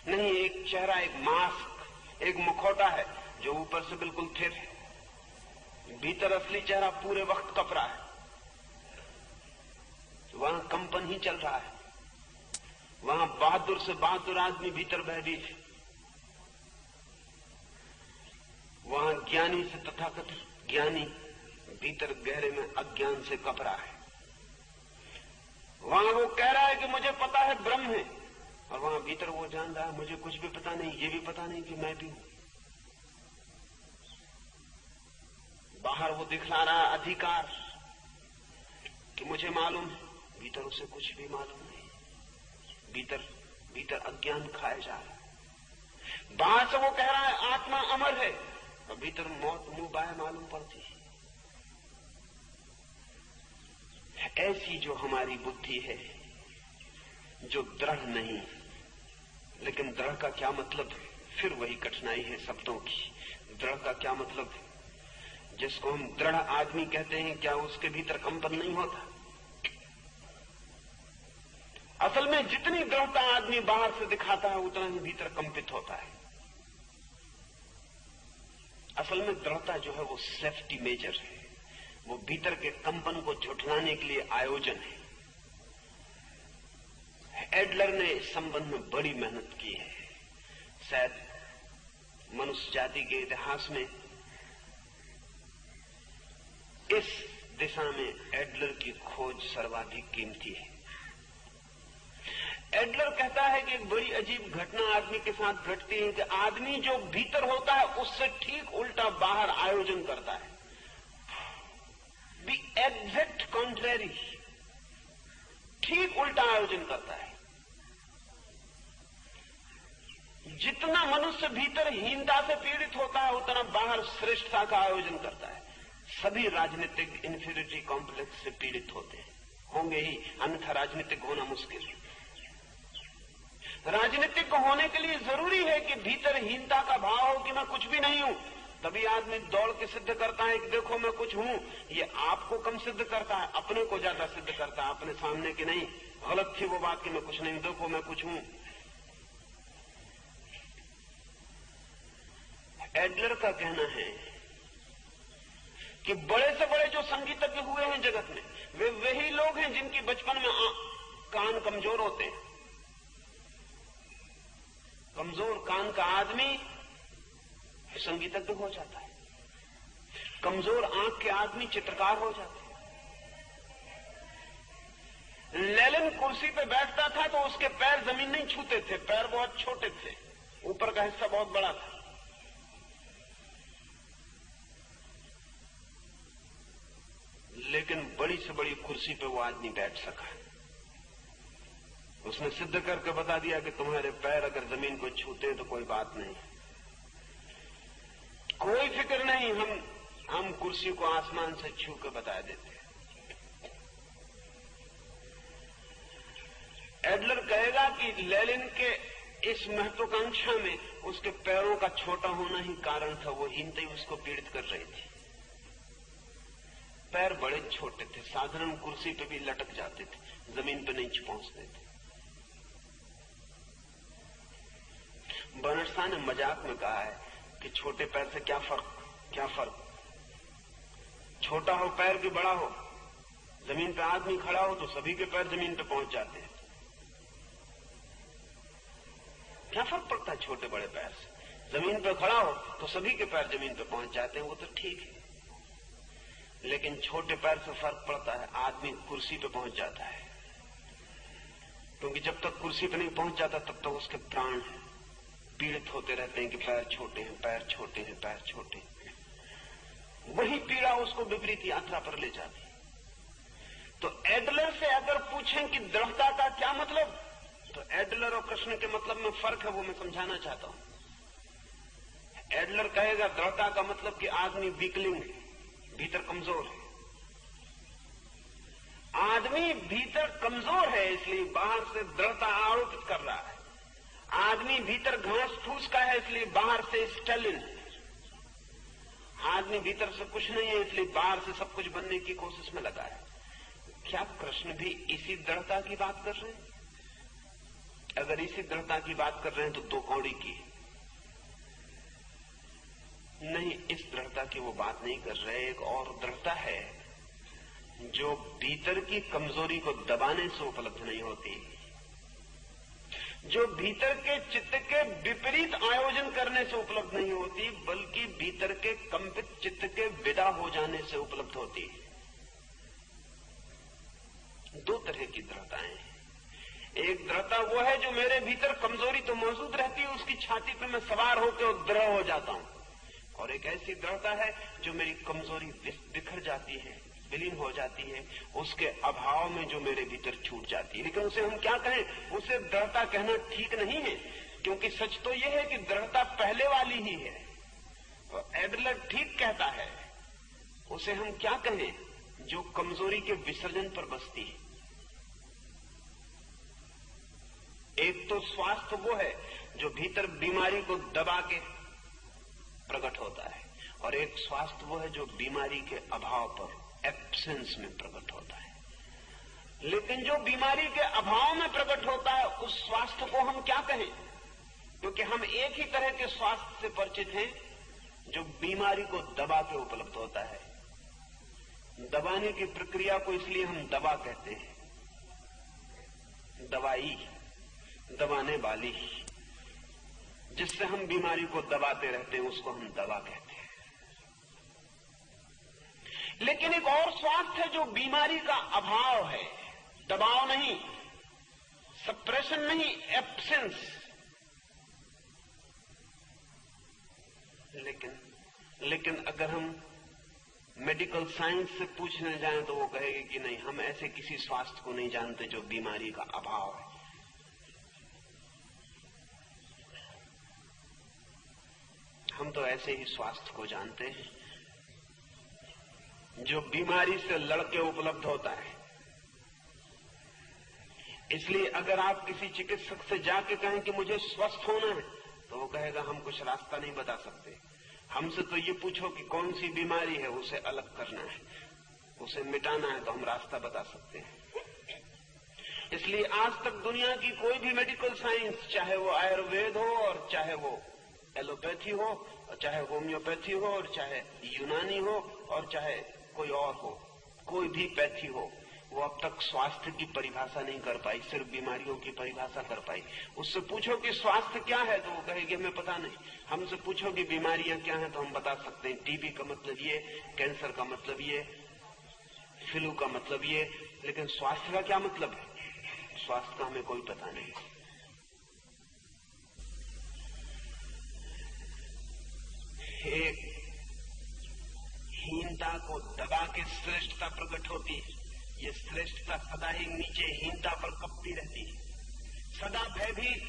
नहीं, एक चेहरा, एक मास्क, एक मुखौटा है जो ऊपर से बिल्कुल थिर है, भीतर असली चेहरा पूरे वक्त कप रहा है। वहां कंपन ही चल रहा है, वहां बहादुर से बहादुर आदमी भीतर भयभीत है, वहां ज्ञानी से तथाकथित ज्ञानी भीतर गहरे में अज्ञान से कप रहा है। वहां वो कह रहा है कि मुझे पता है ब्रह्म है, और वहां भीतर वो जान रहा है मुझे कुछ भी पता नहीं, ये भी पता नहीं कि मैं भी हूं। बाहर वो दिखला रहा है अधिकार कि मुझे मालूम है, भीतर उसे कुछ भी मालूम नहीं। भीतर अज्ञान खाए जा रहा है। बाहर से वो कह रहा है आत्मा अमर है, और भीतर मौत मुंह बाय मालूम पड़ती है। ऐसी जो हमारी बुद्धि है जो दृढ़ नहीं, लेकिन दृढ़ का क्या मतलब है? फिर वही कठिनाई है शब्दों की। दृढ़ का क्या मतलब है? जिसको हम दृढ़ आदमी कहते हैं, क्या उसके भीतर कंपन नहीं होता? असल में जितनी दृढ़ता आदमी बाहर से दिखाता है उतना ही भीतर कंपित होता है। असल में दृढ़ता जो है वो सेफ्टी मेजर है, वो भीतर के कंपन को झुठलाने के लिए आयोजन है। एडलर ने इस संबंध में बड़ी मेहनत की है। शायद मनुष्य जाति के इतिहास में इस दिशा में एडलर की खोज सर्वाधिक कीमती है। एडलर कहता है कि एक बड़ी अजीब घटना आदमी के साथ घटती है कि आदमी जो भीतर होता है उससे ठीक उल्टा बाहर आयोजन करता है। द एग्जैक्ट कॉन्ट्रेरी, ठीक उल्टा आयोजन करता है। जितना मनुष्य भीतर हीनता से पीड़ित होता है उतना बाहर श्रेष्ठता का आयोजन करता है। सभी राजनीतिक इन्फीरियरिटी कॉम्प्लेक्स से पीड़ित होते हैं, होंगे ही, अन्यथा राजनीतिक होना मुश्किल है। राजनीतिक होने के लिए जरूरी है कि भीतर हीनता का भाव हो कि मैं कुछ भी नहीं हूं, तभी आदमी दौड़ के सिद्ध करता है कि देखो मैं कुछ हूं। ये आपको कम सिद्ध करता है, अपने को ज्यादा सिद्ध करता है, अपने सामने की नहीं। गलत थी वो बात कि मैं कुछ नहीं, देखो मैं कुछ हूं। एडलर का कहना है कि बड़े से बड़े जो संगीतज्ञ हुए हैं जगत में, वे वही लोग हैं जिनकी बचपन में कान कमजोर होते हैं। कमजोर कान का आदमी संगीतज्ञ हो जाता है, कमजोर आंख के आदमी चित्रकार हो जाते हैं। लेनिन कुर्सी पे बैठता था तो उसके पैर जमीन नहीं छूते थे, पैर बहुत छोटे थे, ऊपर का हिस्सा बहुत बड़ा था। लेकिन बड़ी से बड़ी कुर्सी पे वो आदमी बैठ सका। उसने सिद्ध करके बता दिया कि तुम्हारे पैर अगर जमीन को छूते हैं तो कोई बात नहीं, कोई फिक्र नहीं, हम कुर्सी को आसमान से छू के बता देते हैं। एडलर कहेगा कि लेनिन के इस महत्वाकांक्षा में उसके पैरों का छोटा होना ही कारण था, वो हीनता ही उसको पीड़ित कर रही थी। पैर बड़े छोटे थे, साधारण कुर्सी पे भी लटक जाते थे, जमीन पे नहीं पहुंचते थे। बर्नार्ड शॉ ने मजाक में कहा है कि छोटे पैर से क्या फर्क, छोटा हो पैर की, बड़ा हो, जमीन पे आदमी खड़ा हो तो सभी के पैर जमीन पे पहुंच जाते हैं। क्या फर्क पड़ता है छोटे बड़े पैर से? जमीन पे खड़ा हो तो सभी के पैर जमीन पे पहुंच जाते हैं, वो तो ठीक है। लेकिन छोटे पैर से फर्क पड़ता है, आदमी कुर्सी पे पहुंच जाता है, क्योंकि जब तक कुर्सी पे नहीं पहुंच जाता तब तक उसके प्राण पीड़ित होते रहते हैं कि पैर छोटे हैं, पैर छोटे हैं, पैर छोटे हैं। वही पीड़ा उसको विपरीत यात्रा पर ले जाती। तो एडलर से अगर पूछें कि दृढ़ता का क्या मतलब, तो एडलर और कृष्ण के मतलब में फर्क है, वो मैं समझाना चाहता हूं। एडलर कहेगा दृढ़ता का मतलब कि आदमी वीकलिंग है, भीतर कमजोर है। आदमी भीतर कमजोर है, इसलिए बाहर से दृढ़ता आरोपित कर रहा है। आदमी भीतर घास फूस का है, इसलिए बाहर से स्टेलिन है। आदमी भीतर से कुछ नहीं है, इसलिए बाहर से सब कुछ बनने की कोशिश में लगा है। क्या कृष्ण भी इसी दृढ़ता की बात कर रहे हैं? अगर इसी दृढ़ता की बात कर रहे हैं तो दो कौड़ी की नहीं, इस दृढ़ता की वो बात नहीं कर रहे। एक और दृढ़ता है जो भीतर की कमजोरी को दबाने से उपलब्ध नहीं होती, जो भीतर के चित्त के विपरीत आयोजन करने से उपलब्ध नहीं होती, बल्कि भीतर के कंपित चित्त के विदा हो जाने से उपलब्ध होती है। दो तरह की दृढ़ताएं हैं। एक दृढ़ता वो है जो मेरे भीतर कमजोरी तो मौजूद रहती है, उसकी छाती पे मैं सवार होकर दृढ़ हो जाता हूं, और एक ऐसी दृढ़ता है जो मेरी कमजोरी बिखर जाती है, विलीन हो जाती है, उसके अभाव में जो मेरे भीतर छूट जाती है। लेकिन उसे हम क्या कहें? उसे दृढ़ता कहना ठीक नहीं है, क्योंकि सच तो यह है कि दृढ़ता पहले वाली ही है। तो एडलर ठीक कहता है, उसे हम क्या कहें? जो कमजोरी के विसर्जन पर बसती है। एक तो स्वास्थ्य वो है जो भीतर बीमारी को दबा के प्रकट होता है, और एक स्वास्थ्य वो है जो बीमारी के अभाव पर, एब्सेंस में प्रकट होता है। लेकिन जो बीमारी के अभाव में प्रकट होता है, उस स्वास्थ्य को हम क्या कहें? क्योंकि हम एक ही तरह के स्वास्थ्य से परिचित हैं जो बीमारी को दबा के उपलब्ध होता है। दबाने की प्रक्रिया को इसलिए हम दवा कहते हैं, दवाई, दबाने वाली, जिससे हम बीमारी को दबाते रहते हैं, उसको हम दवा कहते हैं। लेकिन एक और स्वास्थ्य है जो बीमारी का अभाव है, दबाव नहीं, सप्रेशन नहीं, एब्सेंस। लेकिन अगर हम मेडिकल साइंस से पूछने जाएं तो वो कहेगी कि नहीं, हम ऐसे किसी स्वास्थ्य को नहीं जानते जो बीमारी का अभाव है। हम तो ऐसे ही स्वास्थ्य को जानते हैं जो बीमारी से लड़के उपलब्ध होता है। इसलिए अगर आप किसी चिकित्सक से जाके कहें कि मुझे स्वस्थ होना है, तो वो कहेगा हम कुछ रास्ता नहीं बता सकते। हमसे तो ये पूछो कि कौन सी बीमारी है, उसे अलग करना है, उसे मिटाना है, तो हम रास्ता बता सकते हैं। इसलिए आज तक दुनिया की कोई भी मेडिकल साइंस, चाहे वो आयुर्वेद हो और चाहे वो एलोपैथी हो और चाहे होम्योपैथी हो और चाहे यूनानी हो और चाहे कोई और हो, कोई भी पैथी हो, वो अब तक स्वास्थ्य की परिभाषा नहीं कर पाई, सिर्फ बीमारियों की परिभाषा कर पाई। उससे पूछो कि स्वास्थ्य क्या है तो वो कहेगी हमें पता नहीं। हमसे पूछो कि बीमारियां क्या हैं तो हम बता सकते हैं, टीबी का मतलब ये, कैंसर का मतलब ये, फ्लू का मतलब ये, लेकिन स्वास्थ्य का क्या मतलब है? स्वास्थ्य का हमें कोई पता नहीं। एक हीनता को दबा के श्रेष्ठता प्रकट होती है। ये श्रेष्ठता सदा ही नीचे हीनता पर कपती रहती है, सदा भयभीत,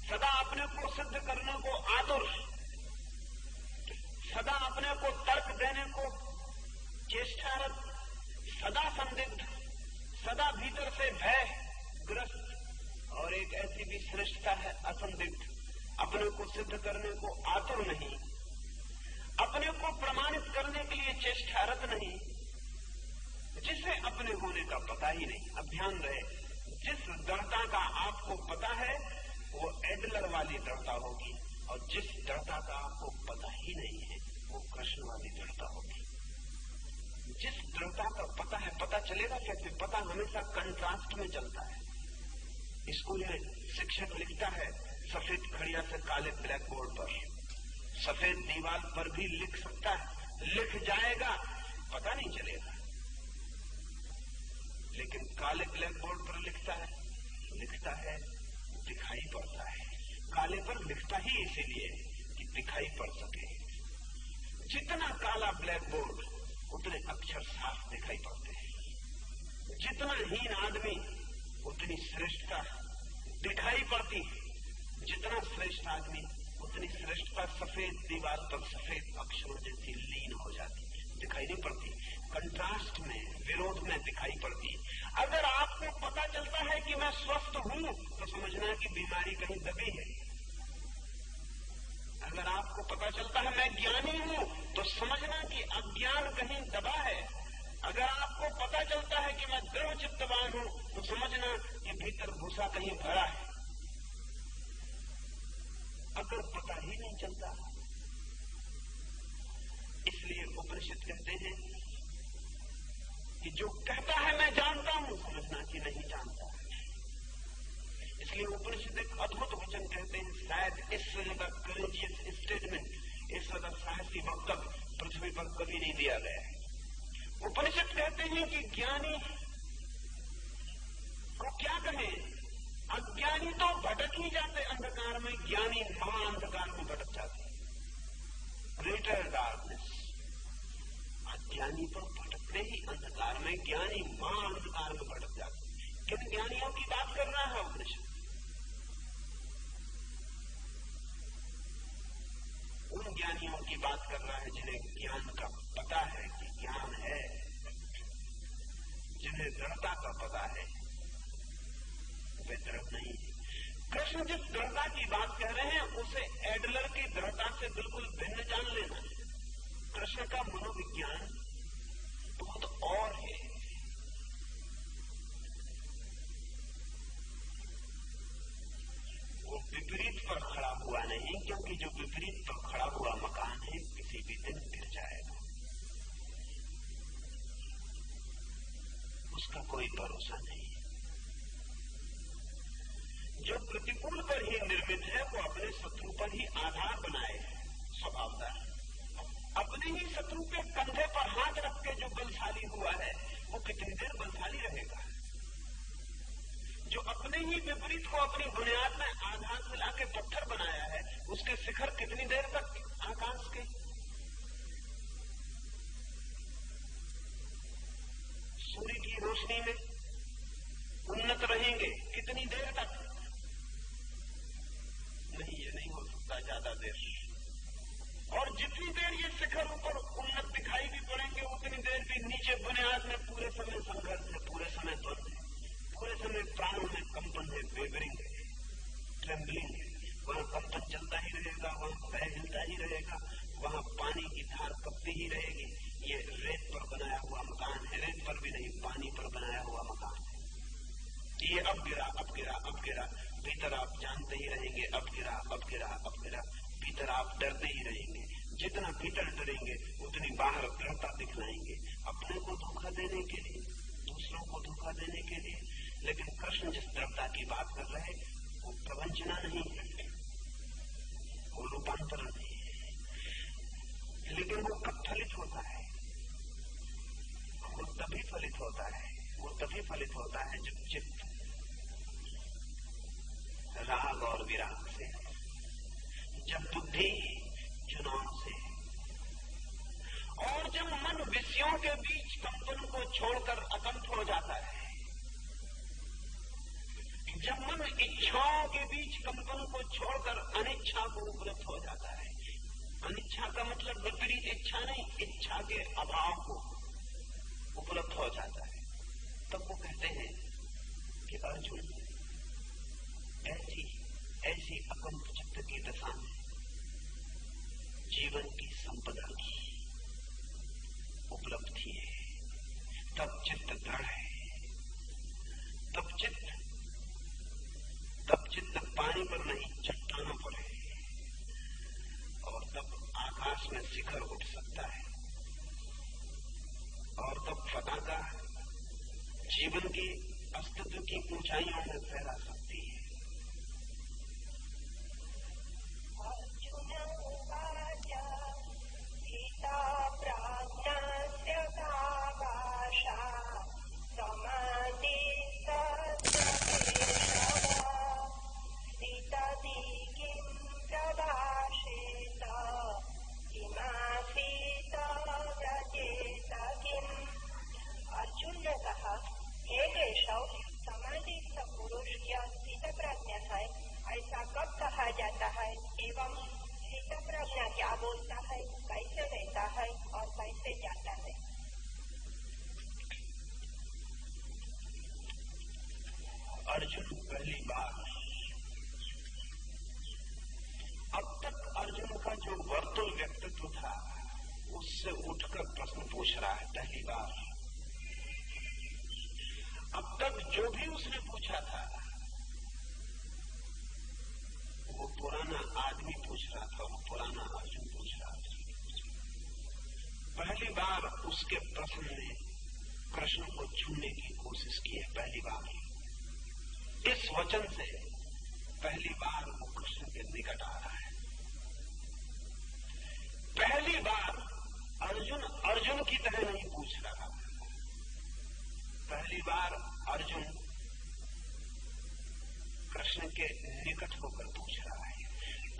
सदा अपने को सिद्ध करने को आतुर, सदा अपने को तर्क देने को चेष्टारत, सदा संदिग्ध, सदा भीतर से भय ग्रस्त, है असंदिग्ध, अपने को सिद्ध करने को आतुर नहीं, अपने को प्रमाणित करने के लिए चेष्टारत नहीं, जिसे अपने होने का पता ही नहीं। अब ध्यान रहे, जिस दृढ़ता का आपको पता है वो एडलर वाली दृढ़ता होगी, और जिस दृढ़ता का आपको पता ही नहीं है वो कृष्ण वाली दृढ़ता होगी। जिस दृढ़ता का पता है, पता चलेगा कैसे? पता हमेशा कंट्रास्ट में चलता है। स्कूल में शिक्षक लिखता है सफेद खड़िया से काले ब्लैक बोर्ड पर, सफेद दीवार पर भी लिख सकता है, लिख जाएगा, पता नहीं चलेगा। लेकिन काले ब्लैक बोर्ड पर लिखता है, दिखाई पड़ता है। काले पर लिखता ही इसीलिए कि दिखाई पड़ सके। जितना काला ब्लैक बोर्ड उतने अक्षर साफ दिखाई पड़ते हैं। जितना हीन आदमी उतनी श्रेष्ठता दिखाई पड़ती है, जितना श्रेष्ठ आदमी उतनी श्रेष्ठता सफेद दीवार पर सफेद अक्षरों जैसी लीन हो जाती, दिखाई नहीं पड़ती, कंट्रास्ट में, विरोध में दिखाई पड़ती। अगर आपको पता चलता है कि मैं स्वस्थ हूं तो समझना कि बीमारी कहीं दबी है। अगर आपको पता चलता है मैं ज्ञानी हूं तो समझना कि अज्ञान कहीं दबा है। अगर आपको पता चलता है कि मैं दृढ़ चित्तवान हूं तो समझना कि भीतर भूसा कहीं भरा है। अगर पता ही नहीं चलता, इसलिए उपनिषद कहते हैं कि जो कहता है मैं जानता हूं, समझना कि नहीं जानता। इसलिए उपनिषद एक अद्भुत वचन कहते हैं, शायद इससे ज्यादा करेजियस स्टेटमेंट, इससे ज्यादा साहसी वक्तव्य पृथ्वी पर कभी नहीं दिया गया है। उपनिषद कहते हैं कि ज्ञानी को क्या कहें? अज्ञानी तो भटक ही जाते अंधकार में, ज्ञानी महाअंधकार में भटक जाते, ग्रेटर डार्कनेस। अज्ञानी तो भटकते ही अंधकार में, ज्ञानी महाअंधकार में भटक जाते। किन ज्ञानियों की बात कर रहा है उपनिषद? उन ज्ञानियों की बात कर रहा है जिन्हें ज्ञान का पता है कि ज्ञान है, जिन्हें दृढ़ता का पता है, वे दृढ़ नहीं है। कृष्ण जिस दृढ़ता की बात कह रहे हैं उसे एडलर की दृढ़ता से बिल्कुल भिन्न जान लेना है। कृष्ण का मनोविज्ञान बहुत और है। वो विपरीत पर खड़ा हुआ नहीं, क्योंकि जो विपरीत पर खड़ा हुआ मकान है किसी भी दिन गिर जाएगा, उसका कोई भरोसा नहीं। जो प्रतिकूल पर ही निर्मित है वो अपने शत्रु पर ही आधार बनाए स्वभावतः। अपने ही शत्रु के कंधे पर हाथ रख के जो बलशाली हुआ है वो कितनी देर बलशाली रहेगा? जो अपने ही विपरीत को अपनी बुनियाद में आधार से लाके पत्थर बनाया है उसके शिखर कितनी देर तक आकाश के? सूर्य की रोशनी में उन्नत रहेंगे कितनी देर तक? नहीं, ये नहीं हो सकता ज्यादा देर। और जितनी देर ये शिखर ऊपर उन्नत दिखाई भी पड़ेंगे उतनी देर भी नीचे बुनियाद में पूरे समय संघर्ष है, पूरे समय द्वंद है, पूरे समय प्राणों में कंपन है, वेवरिंग है, ट्रेम्बलिंग है। वहां कंपन चलता ही रहेगा, वहां पैर हिलता ही रहेगा, वहां पानी की धार कपती ही रहेगी। ये रेत पर बनाया हुआ मकान है, रेत पर भी नहीं पानी पर बनाया हुआ मकान है। ये अब गिरा, अब गिरा, अब गिरा, भीतर आप जानते ही रहेंगे, अब गिरा, अब गिरा, अब गिरा, भीतर आप डरते ही रहेंगे। जितना भीतर डरेंगे उतनी बाहर दृढ़ता दिखलाएंगे, अपने को धोखा देने के लिए, दूसरों को धोखा देने के लिए। लेकिन कृष्ण जिस दृढ़ता की बात कर रहे वो प्रवंचना नहीं है, वो रूपांतरण नहीं है, लेकिन वो कब फलित होता है? वो तभी फलित होता है, वो तभी फलित होता है जब चित्त राग और विराग से, जब बुद्धि चुनाव से, और जब मन विषयों के बीच कंपन को छोड़कर अकंठ हो जाता है, जब मन इच्छाओं के बीच कंपन को छोड़कर अनिच्छा को उपलब्ध हो जाता है। अनिच्छा का मतलब विपरीत इच्छा नहीं, इच्छा के अभाव को उपलब्ध हो जाता है, तब वो कहते हैं कि अर्जुन अकुंठ चित्त की दशा में जीवन की संपदा की उपलब्धि है, तब चित्त दृढ़ है, तब चित्त पानी पर नहीं चट्टानों पर है, और तब आकाश में शिखर उठ सकता है, और तब पताका जीवन की अस्तित्व की ऊंचाइयों में फहरा सकती है।
अर्जुन ने कहा, हे केशव, समाधिस्थ पुरुष या स्थित प्रज्ञा है, ऐसा कब कहा जाता है? एवं स्थित प्रज्ञा क्या बोलता है, कैसे रहता है और कैसे जाता है?
अर्जुन पहली बार, अब तक अर्जुन का जो वर्तुल व्यक्तित्व था उससे उठकर प्रश्न पूछ रहा है पहली बार। अब तक जो भी उसने पूछा था वो पुराना आदमी पूछ रहा था, वो पुराना अर्जुन पूछ रहा था। पहली बार उसके प्रश्न ने कृष्ण को छूने की कोशिश की है। पहली बार इस वचन से पहली बार वो कृष्ण के निकट आ रहा है। पहली बार अर्जुन की तरह नहीं पूछ रहा। पहली बार अर्जुन कृष्ण के निकट होकर पूछ रहा है।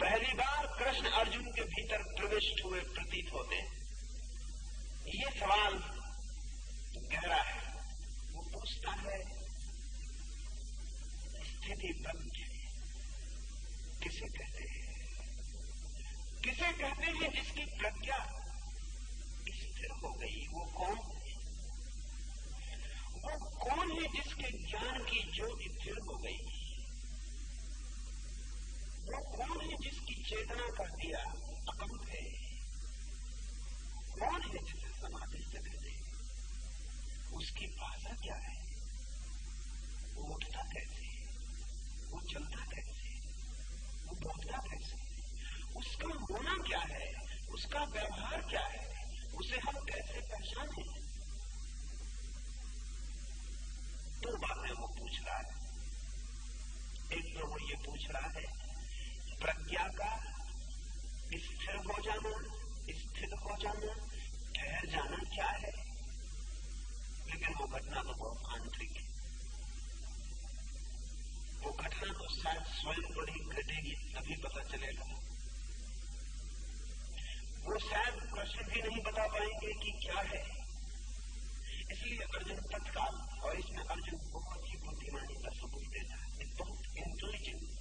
पहली बार कृष्ण अर्जुन के भीतर प्रविष्ट हुए प्रतीत होते हैं। ये सवाल गहरा है। वो पूछता है, स्थिति प्रज्ञ किसे कहते हैं? किसे कहते हैं जिसकी प्रज्ञा स्थिर हो गई? वो कौन है? वो कौन है जिसके ज्ञान की ज्योति स्थिर हो गई? वो कौन है जिसकी चेतना का दिया अकंप है? कौन है जिसे समाधि से कहते हैं? उसकी भाषा क्या है? वो उठता कैसे? वो चलता कैसे? वो बोलता कैसे? उसका होना क्या है? उसका व्यवहार क्या है? उसे हम कैसे पहचाने? दो बातें वो पूछ रहा है। एक तो वो ये पूछ रहा है प्रज्ञा का स्थिर हो जाना, स्थिर हो जाना, ठहर जाना क्या है? लेकिन वो घटना तो बहुत आंतरिक है। वो घटना तो शायद स्वयं पर ही घटेगी, तभी पता चलेगा। वो शायद कृष्ण भी नहीं बता पाएंगे कि क्या है। इसलिए अर्जुन तत्काल, और इसमें अर्जुन बहुत ही बुद्धिमानी का सबूत देता है, बहुत इंटेलिजेंट,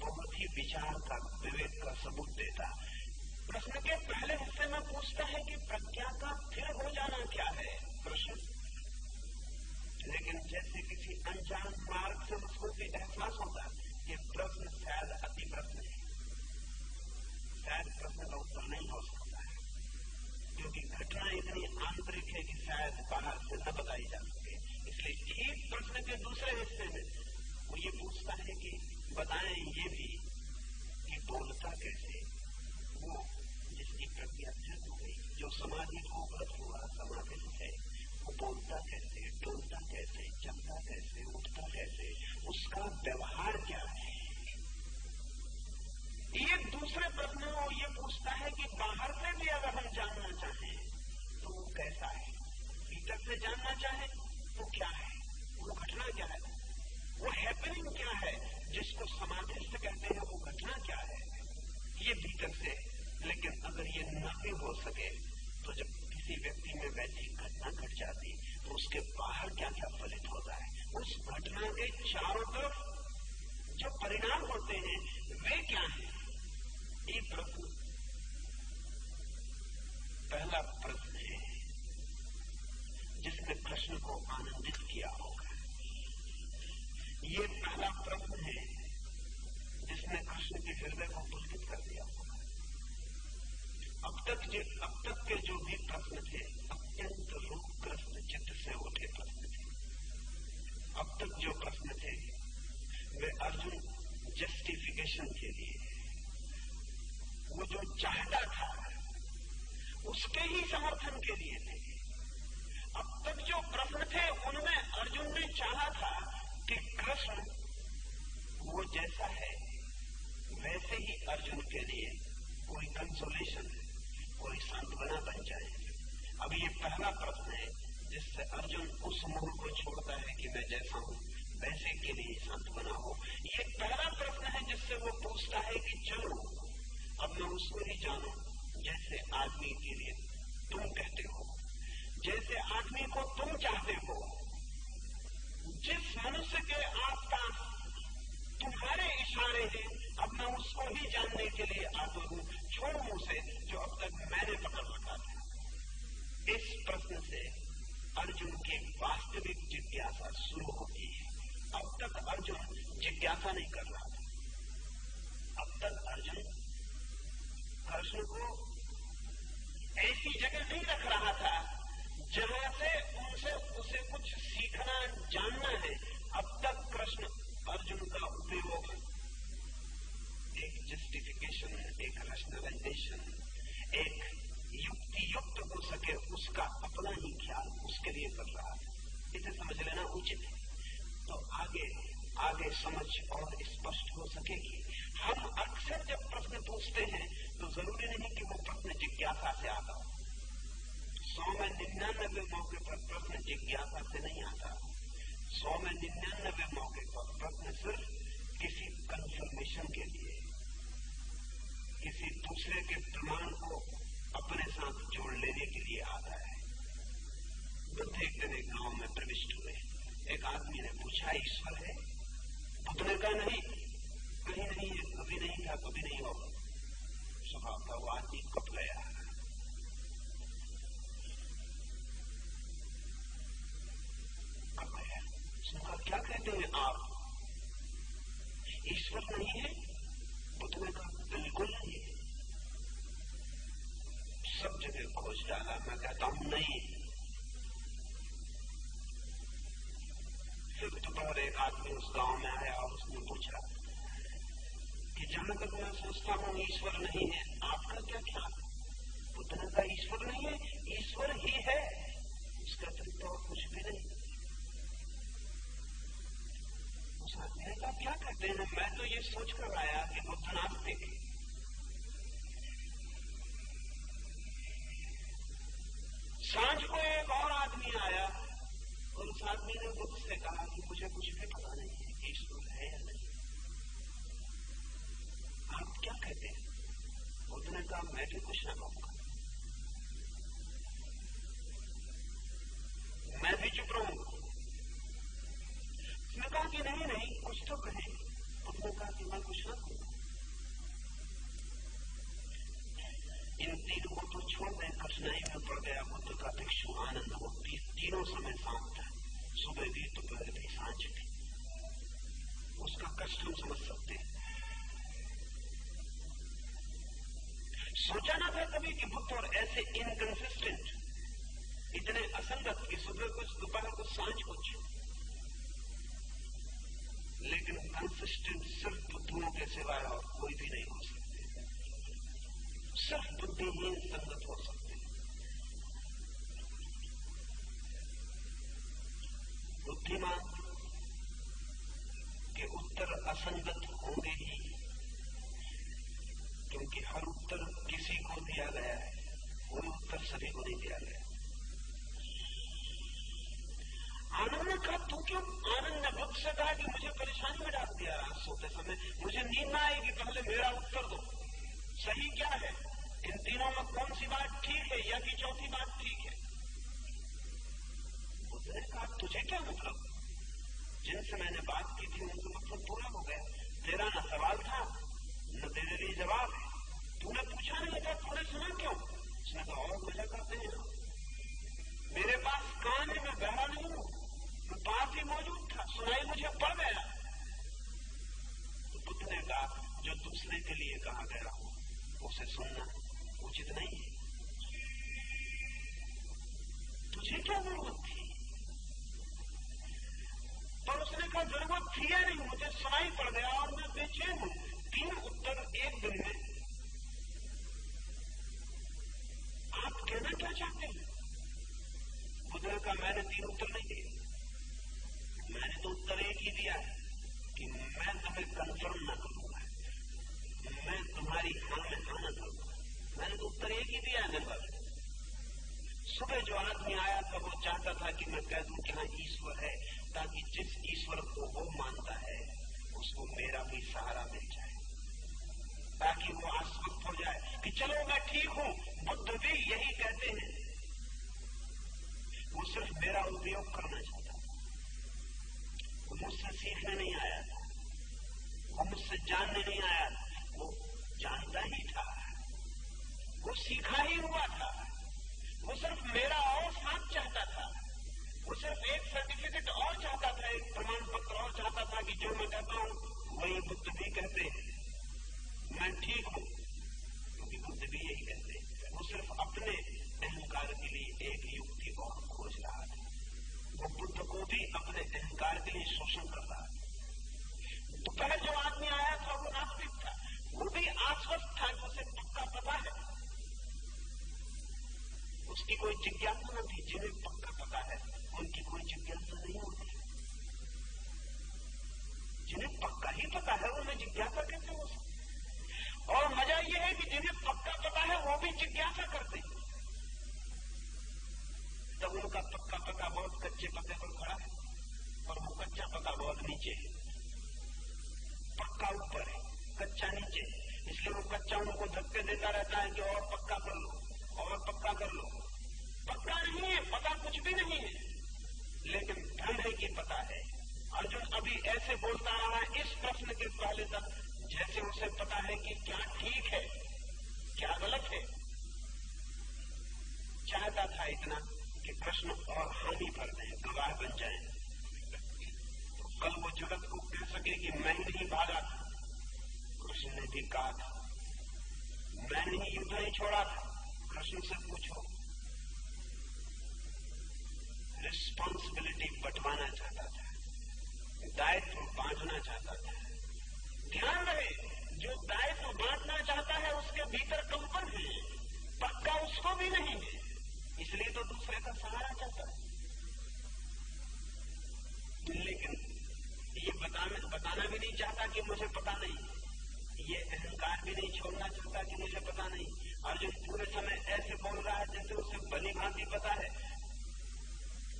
बहुत ही विचार का, विवेक का सबूत देता। प्रश्न के पहले हिस्से में पूछता है कि प्रज्ञा का स्थिर हो जाना क्या है कृष्ण। लेकिन जैसे किसी अनजान मार्ग से उसको भी एहसास होता है कि प्रश्न शायद अति प्रश्न है, शायद प्रश्न का उत्तर नहीं हो सकता है, क्योंकि घटना इतनी आंतरिक है कि शायद बाहर से न बताई जा सके। इसलिए ठीक प्रश्न के दूसरे हिस्से में वो ये पूछता है कि बताएं ये भी कि बोलता कैसे वो जिसकी प्रज्ञा स्थिर हो गई, जो समाधि को उपलब्ध हुआ, समाधि है, वो बोलता कैसे, डोलता कैसे, चलता कैसे, उठता कैसे, उसका व्यवहार क्या है। ये दूसरे प्रश्न में वो ये पूछता है कि बाहर से भी अगर हम जानना चाहें तो वो कैसा है, भीतर से जानना चाहें तो क्या है, वो घटना क्या है, वो हैपनिंग क्या है जिसको समाधिस्थ कहते हैं, वो घटना क्या है, ये भीतर से। लेकिन अगर ये न भी हो सके तो जब किसी व्यक्ति में वैसी घटना घट जाती तो उसके बाहर क्या क्या फलित होता है, उस घटना के चारों तरफ जो परिणाम होते हैं वे क्या हैं। ये प्रश्न पहला प्रश्न है जिसने कृष्ण को आनंदित किया होगा। ये पहला प्रश्न है जिसने कृष्ण के हृदय को पुलकित कर दिया। अब तक के जो भी प्रश्न थे अत्यंत रोगग्रस्त चित्त से उठे प्रश्न थे। अब तक जो प्रश्न थे वे अर्जुन जस्टिफिकेशन के लिए, वो जो चाहता था उसके ही समर्थन के लिए थे। अब तक जो प्रश्न थे उनमें अर्जुन ने चाहा था कि कृष्ण वो जैसा है वैसे ही अर्जुन के लिए कोई कंसोलेशन, कोई सांत्वना बन जाए। अब ये पहला प्रश्न है जिससे अर्जुन उस मोह को छोड़ता है कि मैं जैसा हूं वैसे के लिए सांत्वना हो। ये पहला प्रश्न है जिससे वो पूछता है कि चलो अब मैं उसको ही जानू जैसे आदमी के लिए तुम कहते हो, जैसे आदमी को तुम चाहते हो, जिस मनुष्य के आसपास तुम्हारे इशारे हैं, अब मैं उसको ही जानने के लिए आता हूं। छोड़ू उसे जो अब तक मैंने पकड़ रखा था। इस प्रश्न से अर्जुन की वास्तविक जिज्ञासा शुरू होती है। अब तक अर्जुन जिज्ञासा नहीं कर रहा था। अब तक अर्जुन कृष्ण को ऐसी जगह नहीं रख रहा था जहां से उनसे उसे कुछ सीखना, जानना है। अब तक कृष्ण अर्जुन का उपयोग एक जस्टिफिकेशन, एक रैशनलाइजेशन, एक युक्ति युक्त हो सके उसका अपना ही ख्याल उसके लिए कर रहा है। इसे समझ लेना उचित है तो आगे समझ और स्पष्ट हो सकेगी। हम अक्सर जब प्रश्न पूछते हैं तो जरूरी नहीं कि वो प्रश्न जिज्ञासा से आता हो। 100 में 99 मौके पर प्रश्न जिज्ञासा से नहीं आता। 100 में 99 मौके पर प्रश्न सिर्फ किसी कंफर्मेशन के लिए, किसी दूसरे के प्रमाण को अपने साथ जोड़ लेने के लिए आता है। बुद्ध एक दिन एक गांव में प्रविष्ट हुए। एक आदमी ने पूछा, ईश्वर है? बुद्ध ने कहा नहीं, कहीं नहीं है, कभी नहीं था, कभी नहीं होगा। स्वभाव का वो आदमी कब गया। उसने क्या कहते हैं आप, ईश्वर नहीं है? बुद्ध ने कहा बिल्कुल नहीं है। सब जगह खोज डाला, मैं कहता हूं नहीं। फिर दोपहर एक आदमी उस गांव में आया और उसने पूछा कि जहां तक मैं सोचता हूं ईश्वर नहीं है, आपका क्या ख्याल? बुद्ध ने कहा ईश्वर नहीं है, ईश्वर ही है, उसका अतिरिक्त और कुछ भी नहीं। उस आदमी ने कहा क्या कहते हैं? मैं तो ये सोचकर आया कि बुद्ध नास्तिक है। सांझ को एक और आदमी आया और उस आदमी ने बुद्ध से कहा कि मुझे कुछ भी पता नहीं है कि ईश्वर है या नहीं, आप क्या कहते हैं? बुद्ध ने कहा मैं भी कुछ ना कहूंगा, मैं भी चुप रहूंगा। उसने कहा कि नहीं नहीं कुछ तो कहे। बुद्ध ने कहा कि मैं कुछ ना कहूंगा। इन तीनों को तो छोड़ दें, कठिनाई में पड़ गया बुद्ध का भिक्षु आनंद। वो तीनों समय शांत था, सुबह भी, दोपहर भी, सांझ भी। उसका कष्ट हम समझ सकते हैं। सोचा ना था कभी कि बुद्ध और ऐसे इनकंसिस्टेंट, इतने असंगत कि सुबह कुछ, दोपहर कुछ, सांझ कुछ। लेकिन कंसिस्टेंट सिर्फ बुद्धुओं के सिवाय और कोई भी नहीं हो सकते। सिर्फ बुद्धिहीन संगत हो सकते। बुद्धिमान के उत्तर असंगत होंगे ही, क्योंकि हर उत्तर किसी को दिया गया है, कोई उत्तर सभी को नहीं दिया गया। आनंद ने कहा तू क्यों? आनंद ने बुद्ध से कहा कि मुझे परेशानी में डाल दिया रात सोते समय, मुझे नींद ना आएगी, पहले मेरा उत्तर दो, सही क्या है? इन तीनों में कौन सी बात ठीक है या कि चौथी बात ठीक है? बुद्ध ने कहा तुझे क्या मतलब? जिनसे मैंने बात की थी उनका मतलब पूरा हो गया। तेरा न सवाल था न तेरे लिए जवाब है। तूने पूछा नहीं था, तूने सुना क्यों? उसने कहा और मजा करते हैं। मेरे पास कान है, मैं बहरा नहीं हूं, मैं पास ही मौजूद था, सुनाई मुझे पड़ गया। तो बुद्ध ने कहा, जो दूसरे के लिए कहा गया हो उसे सुनना उचित नहीं है। तुझे क्या जरूरत थी? पर उसने कहा, जरूरत थी या नहीं, मुझे सुनाई पड़ गया और मैं बेचैन हूं। 3 उत्तर एक दिन में। आप कहना क्या चाहते हैं? बुद्ध ने कहा, मैंने 3 उत्तर नहीं दिए। मैंने तो उत्तर एक ही दिया है कि मैं तुम्हें कंफर्म न करूंगा, मैं तुम्हारी हाँ में हाँ न करूंगा। मैंने तो उत्तर एक ही दिया है। दिन भर सुबह जो आदमी आया था वो चाहता था कि मैं कह दूं कि हाँ ईश्वर है, ताकि जिस ईश्वर को वो मानता है उसको मेरा भी सहारा मिल जाए, ताकि वो आश्वस्त हो जाए कि चलो मैं ठीक हूं। बुद्ध भी यही कहते हैं। वो सिर्फ मेरा उपयोग करना चाहता था, वो मुझसे सीखने नहीं आया था, वो मुझसे जानने नहीं आया था। वो जानता ही था, वो सीखा ही हुआ था। वो सिर्फ मेरा और साथ चाहता था, वो सिर्फ एक सर्टिफिकेट और चाहता था, एक प्रमाण पत्र और चाहता था कि जो मैं कहता हूं वही बुद्ध भी कहते हैं, मैं ठीक हूं, क्योंकि बुद्ध भी यही कहते हैं। वो सिर्फ अपने अहंकार के लिए एक युक्ति और खोज रहा था। वो बुद्ध को भी अपने अहंकार के लिए शोषण कर रहा था। दोपहर जो आदमी आया था वो नास्तिक था, वो भी आश्वस्त था कि उसे पक्का पता है। उसकी कोई जिज्ञासा न थी। जिन्हें पक्का पता है उनकी कोई जिज्ञासा नहीं होती। जिन्हें पक्का ही पता है उन्हें जिज्ञासा कैसे हो सकती? और मजा यह है कि जिन्हें पक्का पता है वो भी जिज्ञासा करते हैं। तब उनका पक्का पता बहुत कच्चे पते पर खड़ा है और वो कच्चा पता बहुत नीचे है। पक्का ऊपर है, कच्चा नीचे, इसलिए वो कच्चा उनको धक्के देता रहता है कि और पक्का कर लो, और पक्का कर लो। पक्का नहीं है, पता कुछ भी नहीं है, लेकिन भ्रम है कि पता है। अर्जुन अभी ऐसे बोलता रहा इस प्रश्न के पहले तक जैसे उसे पता है कि क्या ठीक है क्या गलत है। चाहता था इतना कि कृष्ण और हानि भर दें, गवाह बन जाए, तो कल वो जगत को कह सके कि मैं ही नहीं भागा था। कृष्ण ने भी कहा था, मैंने ही युद्ध नहीं छोड़ा था। कृष्ण से पूछो। रिस्पॉन्सिबिलिटी बंटवाना चाहता था, दायित्व बांटना चाहता था। ध्यान रहे, जो दायित्व बांटना चाहता है उसके भीतर कंपन है, पक्का उसको भी नहीं है, इसलिए तो दूसरे का सहारा चाहता है। लेकिन ये बताना भी नहीं चाहता कि मुझे पता नहीं, ये अहंकार भी नहीं छोड़ना चाहता कि मुझे पता नहीं। अर्जुन पूरे समय ऐसे बोल रहा है जैसे उसे भली भांति पता है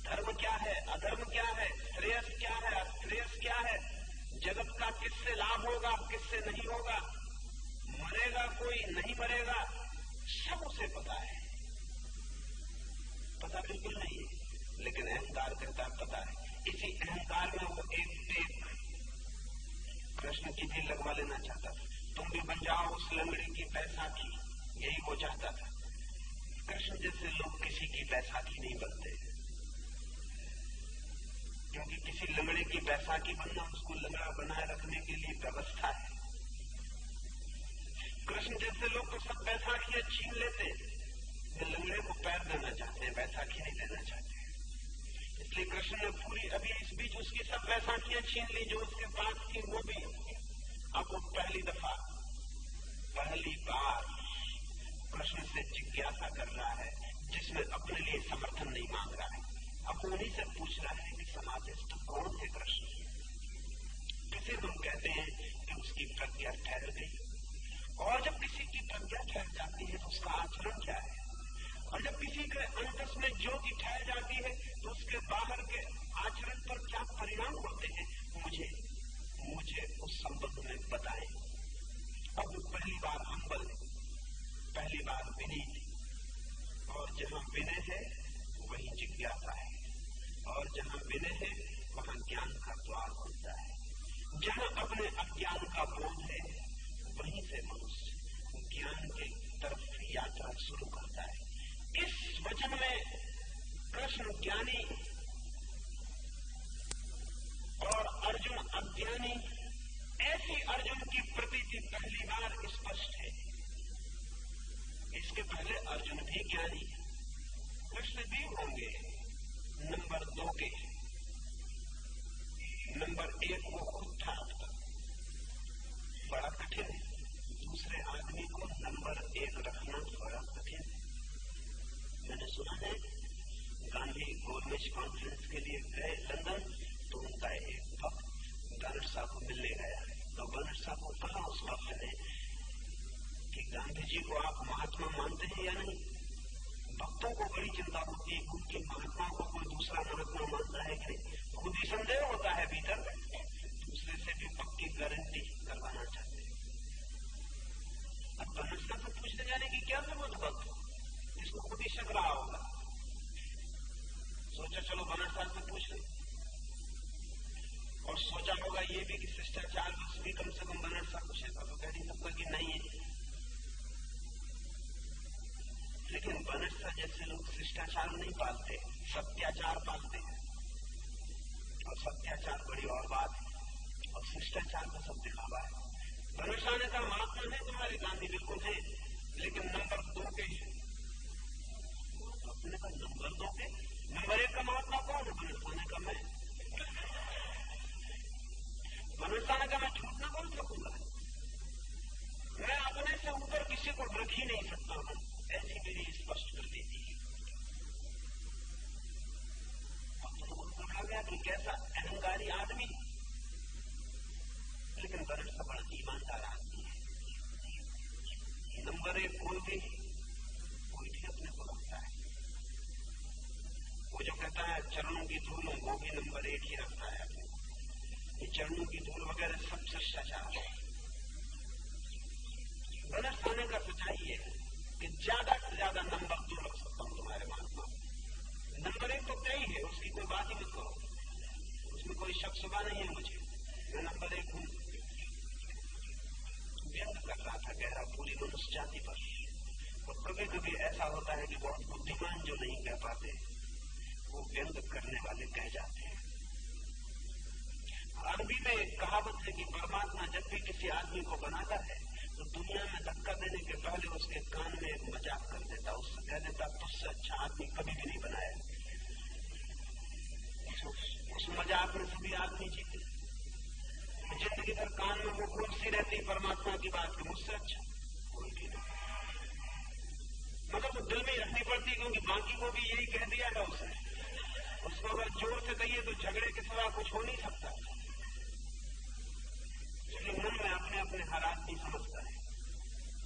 धर्म क्या है, अधर्म क्या है, श्रेयस क्या है, अश्रेयस क्या है, जगत का किससे लाभ होगा, किससे नहीं होगा, मरेगा कोई नहीं मरेगा, सब उसे पता है। पता बिल्कुल नहीं है, लेकिन अहंकार कहता पता है। इसी अहंकार में वो एक टेक कृष्ण की भी लगवा लेना चाहता था। तुम भी बन जाओ उस लंगड़ी की बैसाखी, यही वो चाहता था। कृष्ण जैसे लोग किसी की बैसाखी नहीं बनते, क्योंकि किसी लंगड़े की बैसाखी बनना उसको लंगड़ा बनाए रखने के लिए व्यवस्था है। कृष्ण जैसे लोग तो सब बैसाखियां छीन लेते, वे लंगड़े को पैर देना चाहते हैं, बैसाखी नहीं लेना चाहते। इसलिए कृष्ण ने पूरी अभी इस बीच उसकी सब बैसाखियां छीन ली जो उसके पास थी, वो भी। अब वो पहली बार कृष्ण से जिज्ञासा कर रहा है, जिसमें अपने लिए समर्थन नहीं मांग रहा है। अब उन्हीं से पूछ रहा है कि समाधिस्थ कौन है कृष्ण? किसे हम कहते हैं कि उसकी प्रज्ञा ठहर गई, और जब किसी की प्रज्ञा ठहर जाती है तो उसका आचरण क्या है, और जब किसी के अंतस में ज्योति ठहर जाती है तो उसके बाहर के आचरण पर क्या परिणाम होते हैं, मुझे उस संबंध में बताएं। अब पहली बार हम्बल, पहली बार विनीत, और जहां विनय है वहीं जिज्ञासा है, और जहां विनय है वहां ज्ञान का द्वार खुलता है। जहां अपने अज्ञान का बोध है वहीं से मनुष्य ज्ञान के तरफ यात्रा शुरू करता है। इस वचन में कृष्ण ज्ञानी और ज्ञानी ऐसी अर्जुन की प्रतीति पहली बार स्पष्ट है। इसके पहले अर्जुन भी ज्ञानी है, कृष्ण भी होंगे नंबर 2 के। नंबर 1 वो खुद था, अब तक बड़ा कठिन है दूसरे आदमी को नंबर 1 रखना, बड़ा कठिन है। मैंने सुना है गांधी गोलमेज कॉन्फ्रेंस के लिए गए लंदन, तो उनका एक भक्त बनट साहब को मिलने गया, तो बनट साहब को कहा उस भक्त ने कि गांधी जी को आप महात्मा मानते हैं या नहीं। भक्तों को बड़ी चिंता होती है उनकी महात्मा को कोई दूसरा महात्मा मानता है कि खुद ही संदेह होता है भीतर, दूसरे से भी पक्की गारंटी करवाना चाहते हैं। अब बनट साहब से पूछने जाने की क्या जरूरत भक्त, इसको खुद ही शक रहा होगा। सोचा चलो बनट साहब से पूछ ले, और सोचा होगा ये भी कि शिष्टाचार बस भी कम से कम बनट साहब पूछेगा, तो कह नहीं सकता कि नहीं है। लेकिन बनट साहब जैसे लोग शिष्टाचार नहीं पालते, सत्याचार पालते हैं, और सत्याचार बड़ी और बात है, और शिष्टाचार का सब दिखावा है। बनट साहब ने कहा महात्मा है तुम्हारे गांधी बिल्कुल है, लेकिन नंबर 2 के है। अपने का नंबर 2 के, नंबर 1 का महात्मा कौन है? बनट साहब ने कहा मैं। बनट साहब ने कहा मैं झूठ न बोल सकूंगा, मैं अपने से ऊपर किसी को रख ही नहीं सकता हूं, ऐसी मेरी स्पष्ट कर दी थी। अब तो उनको कहा गया कि कैसा अहंकारी आदमी, लेकिन बनट साहब बड़ा ईमानदार आदमी है। नंबर 1 कोई भी अपने को रखता है, वो जो कहता है चरणों की धूल वो भी नंबर 1 ही रखता है अपने को। ये चरणों की धूल वगैरह सब शिष्टाचार है। बनट होने का सच्चाई है कि ज्यादा से ज्यादा नंबर 2 रख सकता हूं तुम्हारे महात्मा। नंबर 1 तो तय है, उसकी कोई बात ही मत करो, उसमें कोई शक शुबा नहीं है मुझे, मैं नंबर 1 हूं। व्यंग कर रहा था गहरा पूरी मनुष्य जाति पर। और कभी कभी ऐसा होता है कि बहुत बुद्धिमान जो नहीं कह पाते वो व्यंग करने वाले कह जाते हैं। अरबी में एक कहावत है कि परमात्मा जब भी किसी आदमी को बनाता है तो दुनिया में धक्का देने के पहले उसके कान में एक मजाक कर देता, उससे कह देता तुझसे अच्छा आदमी कभी भी नहीं बनाया। उस मजाक में सभी आदमी जीते, जिंदगी भर कान में वो गूंजती रहती परमात्मा की बात कि मुझसे अच्छा कोई भी नहीं, मगर वो दिल में ही रखनी पड़ती, क्योंकि बाकी को भी यही कह दिया है उसने। उसको अगर जोर से कहिए तो झगड़े के सिवा कुछ हो नहीं सकता, इसलिए मन में अपने अपने हर आदमी समझता है।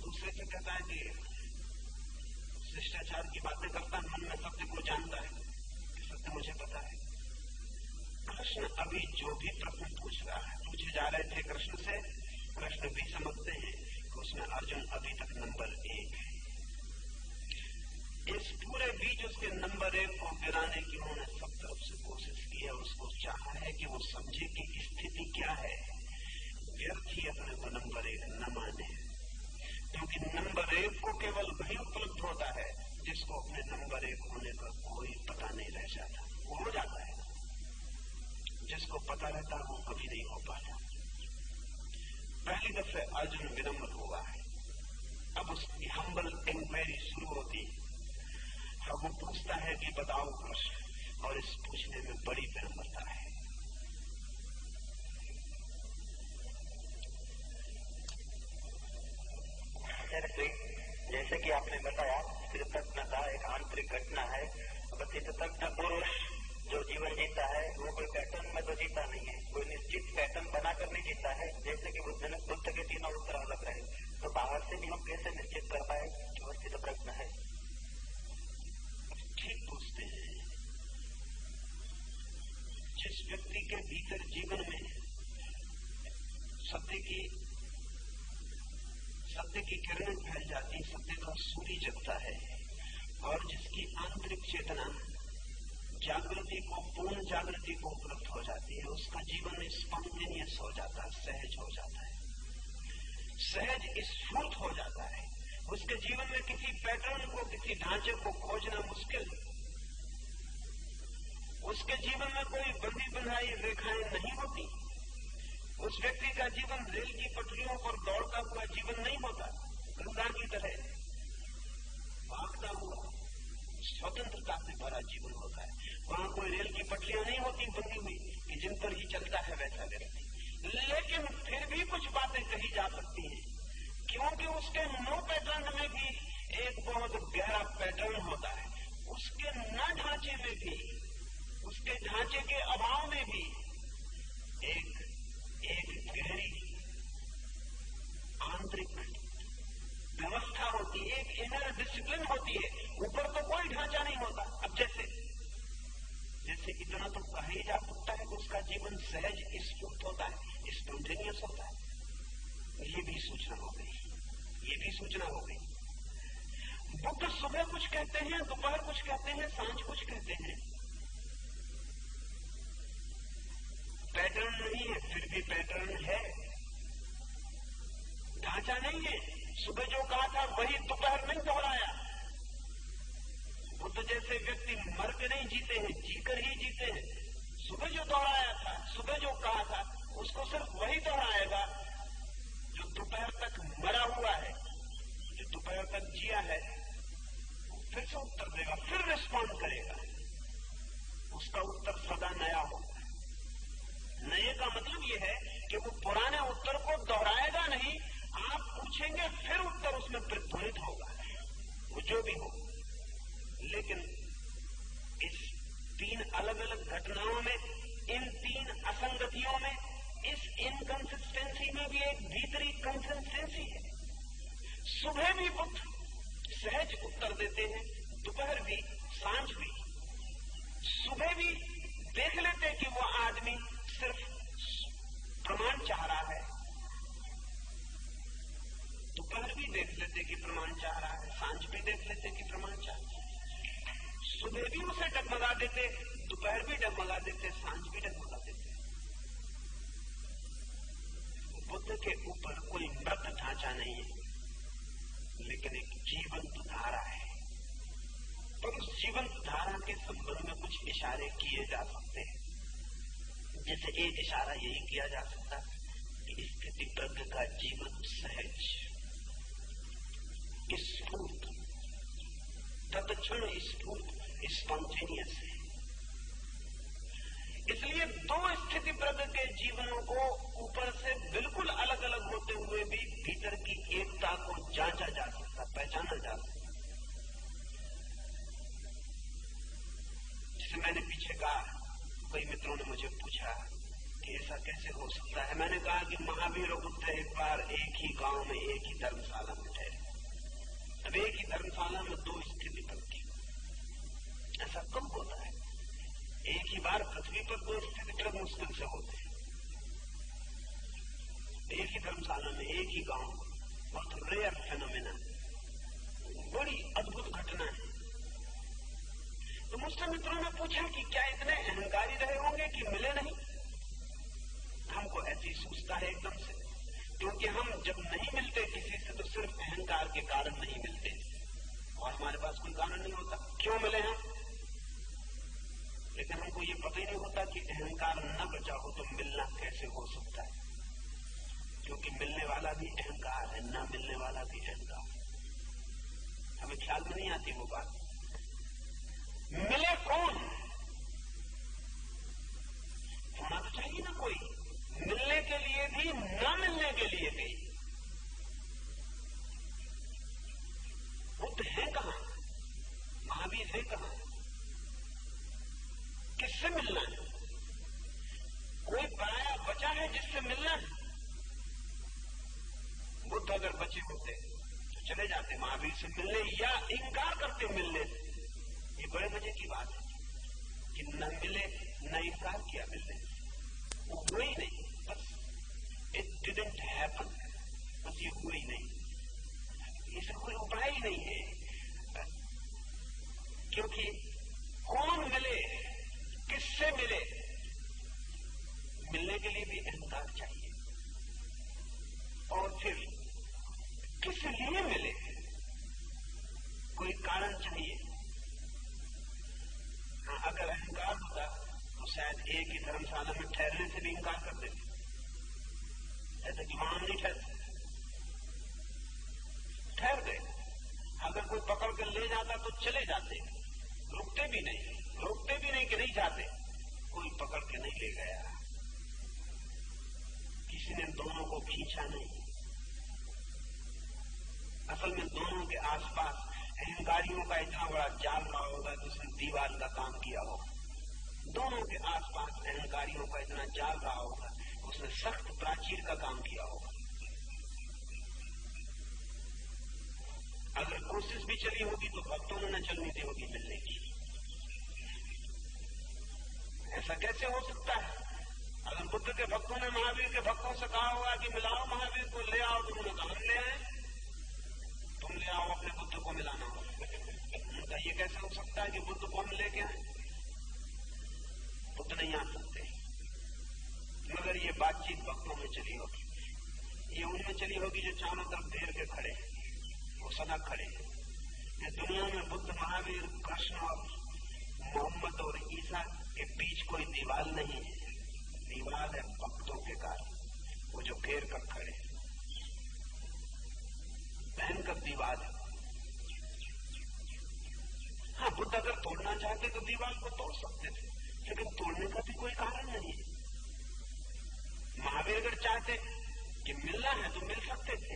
दूसरे से कहता है कि शिष्टाचार की बातें करता है, मन में सत्य को जानता है कि सत्य मुझे पता है। कृष्ण अभी जो भी प्रश्न पूछ रहा है, पूछे जा रहे थे कृष्ण से, कृष्ण भी समझते हैं कि उसमें अर्जुन अभी तक नंबर 1 है। इस पूरे बीच उसके नंबर 1 को गिराने की उन्होंने सब तरफ से कोशिश की है। उसको चाहा है कि वो समझे कि स्थिति क्या है, व्यर्थ ही अपने को नंबर 1 न माने, क्योंकि नंबर 1 को केवल वही उपलब्ध होता है जिसको अपने नंबर 1 होने का कोई पता नहीं रह जाता। वो हो जाता है, जिसको पता रहता है वो कभी नहीं हो पाता। पहली दफे अर्जुन विनम्र हुआ है, अब उसकी हम्बल इंक्वायरी शुरू होती है। अब वो पूछता है कि बताओ कृष्ण, और इस पूछने में बड़ी विनम्रता है।
जैसे कि आपने बताया कृतज्ञता एक आंतरिक घटना है। कृतज्ञ पुरुष जो जीवन जीता है वो कोई पैटर्न में तो जीता नहीं है, कोई निश्चित पैटर्न बनाकर नहीं जीता है। जैसे कि बुद्ध के तीनों उत्तर अलग रहे, तो बाहर से भी हम कैसे निश्चित कर पाए कि वो स्थित प्रश्न है।
ठीक पूछते हैं। जिस व्यक्ति के भीतर जीवन में सत्य की किरणें फैल जाती, सत्य का सूर्य जगता है, और जिसकी आंतरिक चेतना जागृति को, पूर्ण जागृति को उपलब्ध हो जाती है, उसका जीवन स्पॉन्टेनियस हो जाता है, सहज हो जाता है, सहज स्फूर्त हो जाता है। उसके जीवन में किसी पैटर्न को, किसी ढांचे को खोजना मुश्किल है। उसके जीवन में कोई बंधी बंधाई रेखाएं नहीं होती, उस व्यक्ति का जीवन रेल की पटरियों पर दौड़ता हुआ जीवन नहीं होता, गंगा की तरह भागता हुआ स्वतंत्रता से भरा जीवन होता है। वहां कोई रेल की पटरियां नहीं होती बंधी हुई कि जिन पर ही चलता है वैसा व्यक्ति। लेकिन फिर भी कुछ बातें कही जा सकती हैं, क्योंकि उसके नो पैटर्न में भी एक बहुत गहरा पैटर्न होता है। उसके न ढांचे में भी, उसके ढांचे के अभाव में भी एक गहरी आंतरिक व्यवस्था होती है, एक इनर डिसिप्लिन होती है। ऊपर तो कोई ढांचा नहीं होता। अब जैसे इतना तो कहा ही जा सकता है कि उसका जीवन सहज स्फूर्त होता है, स्पॉन्टेनियस होता है। ये भी सूचना हो गई। बुद्ध सुबह कुछ कहते हैं, दोपहर कुछ कहते हैं, सांझ कुछ कहते हैं। पैटर्न नहीं है, फिर भी पैटर्न है, ढांचा नहीं है। सुबह जो कहा था वही दोपहर नहीं दोहराया। बुद्ध जैसे व्यक्ति मर के नहीं जीते हैं, जीकर ही जीते हैं। सुबह जो दोहराया था, सुबह जो कहा था, उसको सिर्फ वही दोहराएगा जो दोपहर तक मरा हुआ है, जो दोपहर तक जिया है। फिर से उत्तर देगा, फिर रिस्पॉन्ड करेगा। उसका उत्तर सदा नया होगा। नए का मतलब यह है कि वो पुराने उत्तर को दोहराएगा नहीं। आप पूछेंगे फिर उत्तर उसमें प्रतिध्वनित होगा, वो जो भी हो। लेकिन इस 3 अलग अलग घटनाओं में, इन 3 असंगतियों में, इस इनकंसिस्टेंसी में भी एक भीतरी कंसिस्टेंसी है। सुबह भी बुद्ध सहज उत्तर देते हैं, दोपहर भी, सांझ भी। सुबह भी देख लेते कि वो आदमी सिर्फ प्रमाण चाह रहा है, दोपहर भी देख लेते कि प्रमाण चाह रहा है, सांझ भी देख लेते कि प्रमाण चाह रहा है। सुबह भी उसे डगमगा देते, दोपहर भी डगमगा देते, सांझ भी डगमगा देते। बुद्ध के ऊपर कोई मृत ढांचा नहीं है, लेकिन एक जीवंत धारा है। पर उस जीवंत धारा के संबंध में कुछ इशारे किए जा सकते हैं। जैसे एक इशारा यही किया जा सकता कि स्थिति प्रज्ञ का जीवन सहज, स्फूर्त, तत्क्षण स्फूर्त, स्पॉन्टेनियस है। इसलिए 2 स्थिति प्रज्ञ के जीवनों को ऊपर से बिल्कुल अलग अलग होते हुए भी भीतर की एकता को जांचा जा सकता, पहचाना जा सकता। जिसे मैंने पीछे कहा, कई मित्रों ने मुझे पूछा कि ऐसा कैसे हो सकता है। मैंने कहा कि महावीर और बुद्ध एक बार एक ही गांव में, एक ही धर्मशाला में ठहरे। अब एक ही धर्मशाला में 2 स्थिति प्रज्ञ, ऐसा कम होता है। एक ही बार पृथ्वी पर 2 स्थिति प्रज्ञ मुश्किल से होते हैं। एक ही धर्मशाला में, एक ही गांव, बहुत रेयर फेनोमेना, बड़ी अद्भुत घटना है। तो मुझसे मित्रों ने पूछा कि क्या इतने अहंकारी रहे होंगे कि मिले नहीं। हमको ऐसी सूझता है एकदम से, क्योंकि हम जब नहीं मिलते किसी से तो सिर्फ अहंकार के कारण नहीं मिलते, और हमारे पास कोई कारण नहीं होता क्यों मिले हम। लेकिन हमको ये पता ही नहीं होता कि अहंकार न बचा हो तो मिलना कैसे हो सकता है, क्योंकि मिलने वाला भी अहंकार है, न मिलने वाला भी अहंकार। हमें ख्याल में नहीं आती वो बात। मिले कौन? होना तो चाहिए ना कोई, मिलने के लिए भी, न मिलने के लिए भी। बुद्ध है कहां? महावीर है कहां? किससे मिलना है? कोई पराया बचा है जिससे मिलना है? बुद्ध अगर बचे होते तो चले जाते महावीर से मिलने, या इंकार करते मिलने से। ये बड़े मजे की बात है कि न मिले, न इंकार किया मिलने से, वो हुए ही नहीं, बस इट डिडंट हैपन, बस ये हुए ही नहीं। इसका कोई उपाय ही नहीं है, क्योंकि कौन मिले, किससे मिले? मिलने के लिए भी अहंकार चाहिए, और फिर किस लिए मिले, कोई कारण चाहिए। हाँ, अगर अहंकार होता तो शायद एक ही धर्मशाला में ठहरने से भी इंकार कर देते, ऐसे कि वहां नहीं ठहर गए। अगर कोई पकड़ कर ले जाता तो चले जाते, रुकते भी नहीं कि नहीं जाते। कोई पकड़ के नहीं ले गया, किसी ने दोनों को खींचा नहीं। असल में दोनों के आसपास अहंकारियों का इतना बड़ा जाल रहा होगा कि उसने दीवार का काम किया होगा। दोनों के आसपास अहंकारियों का इतना जाल रहा होगा कि उसने सख्त प्राचीर का काम किया होगा। अगर कोशिश भी चली होगी तो भक्तों ने न चलनी दी होगी मिलने की। ऐसा कैसे हो सकता है? अगर बुद्ध के भक्तों ने महावीर के भक्तों से कहा होगा कि मिलाओ महावीर को, ले आओ, तो उन्होंने कहा हम ले आए, तुम ले आओ अपने बुद्ध को मिलाना हो। उनका ये कैसे हो सकता है कि बुद्ध को हम लेके आए? बुद्ध नहीं आ सकते। मगर ये बातचीत भक्तों में चली होगी, ये उनमें चली होगी जो चारों तरफ घेर के खड़े, वो सदा खड़े। दुनिया में बुद्ध, महावीर, कृष्ण और मोहम्मद और ईसा के बीच कोई दीवार नहीं है। दीवार है भक्तों के कारण, वो जो घेर कर खड़े, भयंकर दीवार है। हाँ, बुद्ध अगर तोड़ना चाहते तो दीवार को तोड़ सकते थे, लेकिन तोड़ने का भी कोई कारण नहीं है। महावीर अगर चाहते कि मिलना है तो मिल सकते थे,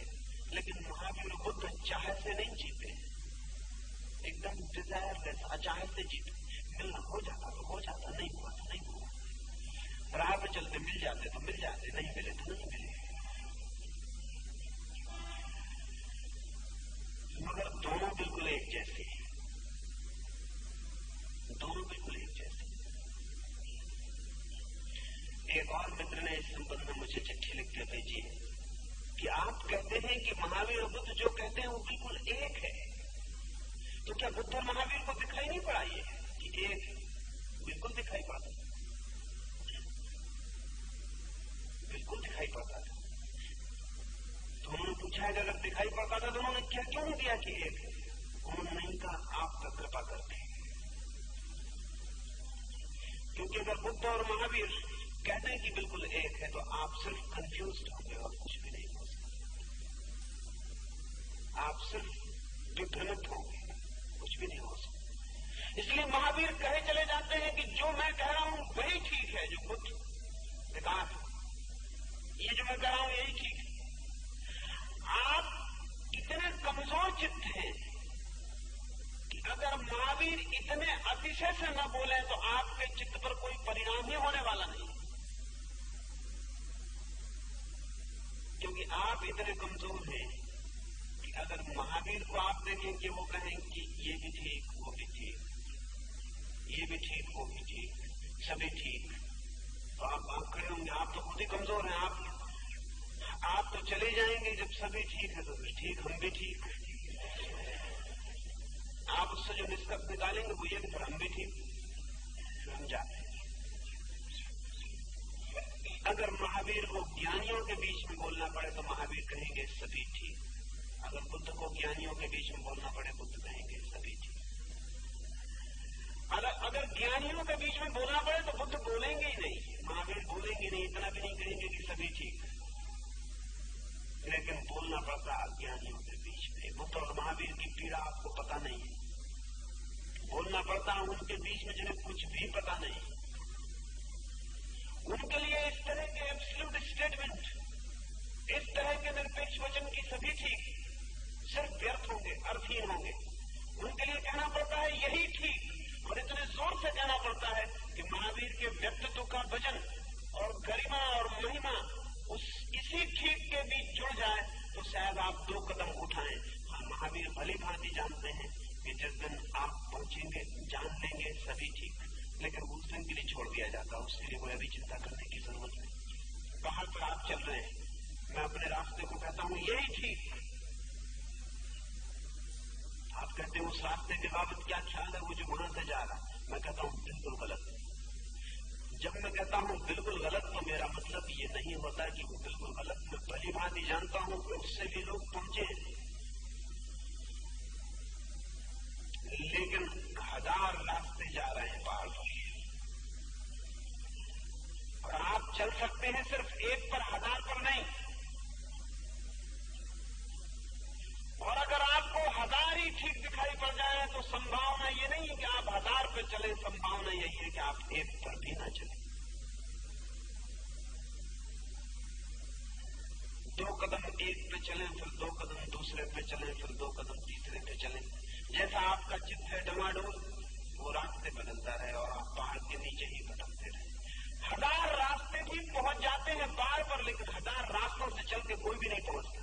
लेकिन महावीर और बुद्ध चाह से नहीं जीते, एकदम डिजायरलेस, अचाह से जीते। मिलना हो जाता तो हो जाता, नहीं हुआ तो नहीं हुआ। राह पे चलते मिल जाते तो मिल जाते, नहीं मिले तो नहीं मिले। मगर दोनों बिल्कुल एक जैसे, दोनों बिल्कुल एक जैसे। एक और मित्र ने इस संबंध में मुझे चिट्ठी लिख के भेजी है कि आप कहते हैं कि महावीर और बुद्ध जो कहते हैं वो बिल्कुल एक है, तो क्या बुद्ध और महावीर को दिखाई नहीं पड़ा ये कि एक? बिल्कुल दिखाई पड़ता, बिल्कुल दिखाई पड़ता था। तो उन्होंने पूछा कि अगर दिखाई पड़ता था तो उन्होंने क्या क्यों नहीं दिया कि एक है? उन्होंने नहीं कहा आपका कृपा करके, क्योंकि अगर बुद्ध और महावीर कहते हैं कि बिल्कुल एक है तो आप सिर्फ कंफ्यूज होंगे और कुछ भी नहीं हो सकता। आप सिर्फ विभ्रमित होंगे, कुछ भी नहीं हो सकता। इसलिए महावीर कहे चले जाते हैं कि जो मैं कह रहा हूं वही ठीक है, जो बुद्ध ने कहा ये जो मैं कह रहा हूं यही ठीक है। आप इतने कमजोर चित्त हैं कि अगर महावीर इतने अतिशय से न बोले तो आपके चित्त पर कोई परिणाम ही होने वाला नहीं, क्योंकि आप इतने कमजोर हैं कि अगर महावीर को आप देखें कि वो कहें कि ये भी ठीक, वो भी ठीक, ये भी ठीक, वो भी ठीक, सभी ठीक, तो आप खड़े होंगे। आप तो खुद ही कमजोर हैं, आप तो चले जाएंगे जब सभी ठीक है तो फिर ठीक, हम भी ठीक। आप उससे जो निष्कर्ष निकालेंगे वो ये कि फिर हम भी ठीक, फिर हम जाते हैं। अगर महावीर को ज्ञानियों के बीच में बोलना पड़े तो महावीर कहेंगे सभी ठीक। अगर बुद्ध को ज्ञानियों के बीच में बोलना पड़े, बुद्ध कहेंगे सभी ठीक। अगर ज्ञानियों के बीच में बोलना पड़े तो बुद्ध बोलेंगे ही नहीं, महावीर बोलेंगे नहीं, इतना भी नहीं कहेंगे कि सभी ठीक। लेकिन बोलना पड़ता अज्ञानियों के बीच में। बुद्ध और महावीर की पीड़ा आपको पता नहीं है, बोलना पड़ता है उनके बीच में जिन्हें कुछ भी पता नहीं। उनके लिए इस तरह के एब्सोल्यूट स्टेटमेंट, इस तरह के निरपेक्ष वचन की सभी ठीक सिर्फ व्यर्थ होंगे, अर्थहीन होंगे। उनके लिए कहना पड़ता है यही ठीक, और इतने जोर से कहना पड़ता है कि महावीर के व्यक्तित्व का वजन और गरिमा और महिमा इसी ठीक के बीच जुड़ जाए तो शायद आप 2 कदम उठाएं। महावीर भली भांति जानते हैं कि जिस दिन आप पहुंचेंगे जान लेंगे सभी ठीक, लेकिन उस दिन के लिए छोड़ दिया जाता, उसके लिए कोई अभी चिंता करने की जरूरत नहीं। बाहर पर आप चल रहे हैं, मैं अपने रास्ते को कहता हूं यही ठीक, आप कहते हैं उस रास्ते के बाबत क्या ख्याल है, वो जो वहां से जा रहा, मैं कहता हूं बिल्कुल गलत। जब मैं कहता हूं बिल्कुल गलत तो मेरा मतलब ये नहीं होता कि वो बिल्कुल गलत, मैं भली भांति जानता हूं कि उससे भी लोग पहुंचे, लेकिन 1000 रास्ते जा रहे हैं पहाड़ पर, और आप चल सकते हैं सिर्फ एक पर, 1000 पर नहीं। चले, संभावना यही है कि आप एक पर भी ना चले। 2 कदम एक पे चलें, फिर 2 कदम दूसरे पे चलें, फिर 2 कदम तीसरे पे चलें। जैसा आपका चित्त है डमाडोल, वो रास्ते बदलता रहे और आप पहाड़ के नीचे ही भटकते रहे। 1000 रास्ते भी पहुंच जाते हैं पहाड़ पर, लेकिन 1000 रास्तों से चल के कोई भी नहीं पहुंचता।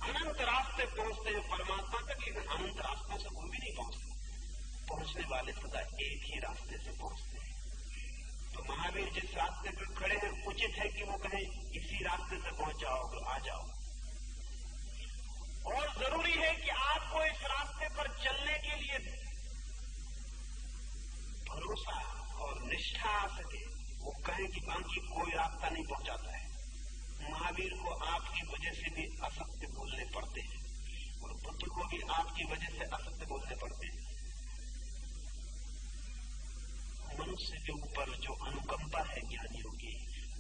अनंत रास्ते पहुंचते हैं परमात्मा तक, लेकिन अनंत रास्तों से कोई भी नहीं पहुंचता। पहुंचने वाले सदा एक ही रास्ते से पहुंचते हैं। तो महावीर जिस रास्ते पर खड़े हैं, उचित है कि वो कहें इसी रास्ते से पहुंच जाओगे, आ जाओ। और जरूरी है कि आपको इस रास्ते पर चलने के लिए भरोसा और निष्ठा आ सके। वो कहें कि बाकी कोई रास्ता नहीं पहुंचाता है। महावीर को आपकी वजह से भी असत्य बोलने पड़ते हैं, और बुद्ध को भी आपकी वजह से असत्य बोलने पड़ते हैं। मनुष्य के ऊपर जो अनुकंपा है ज्ञानियों की,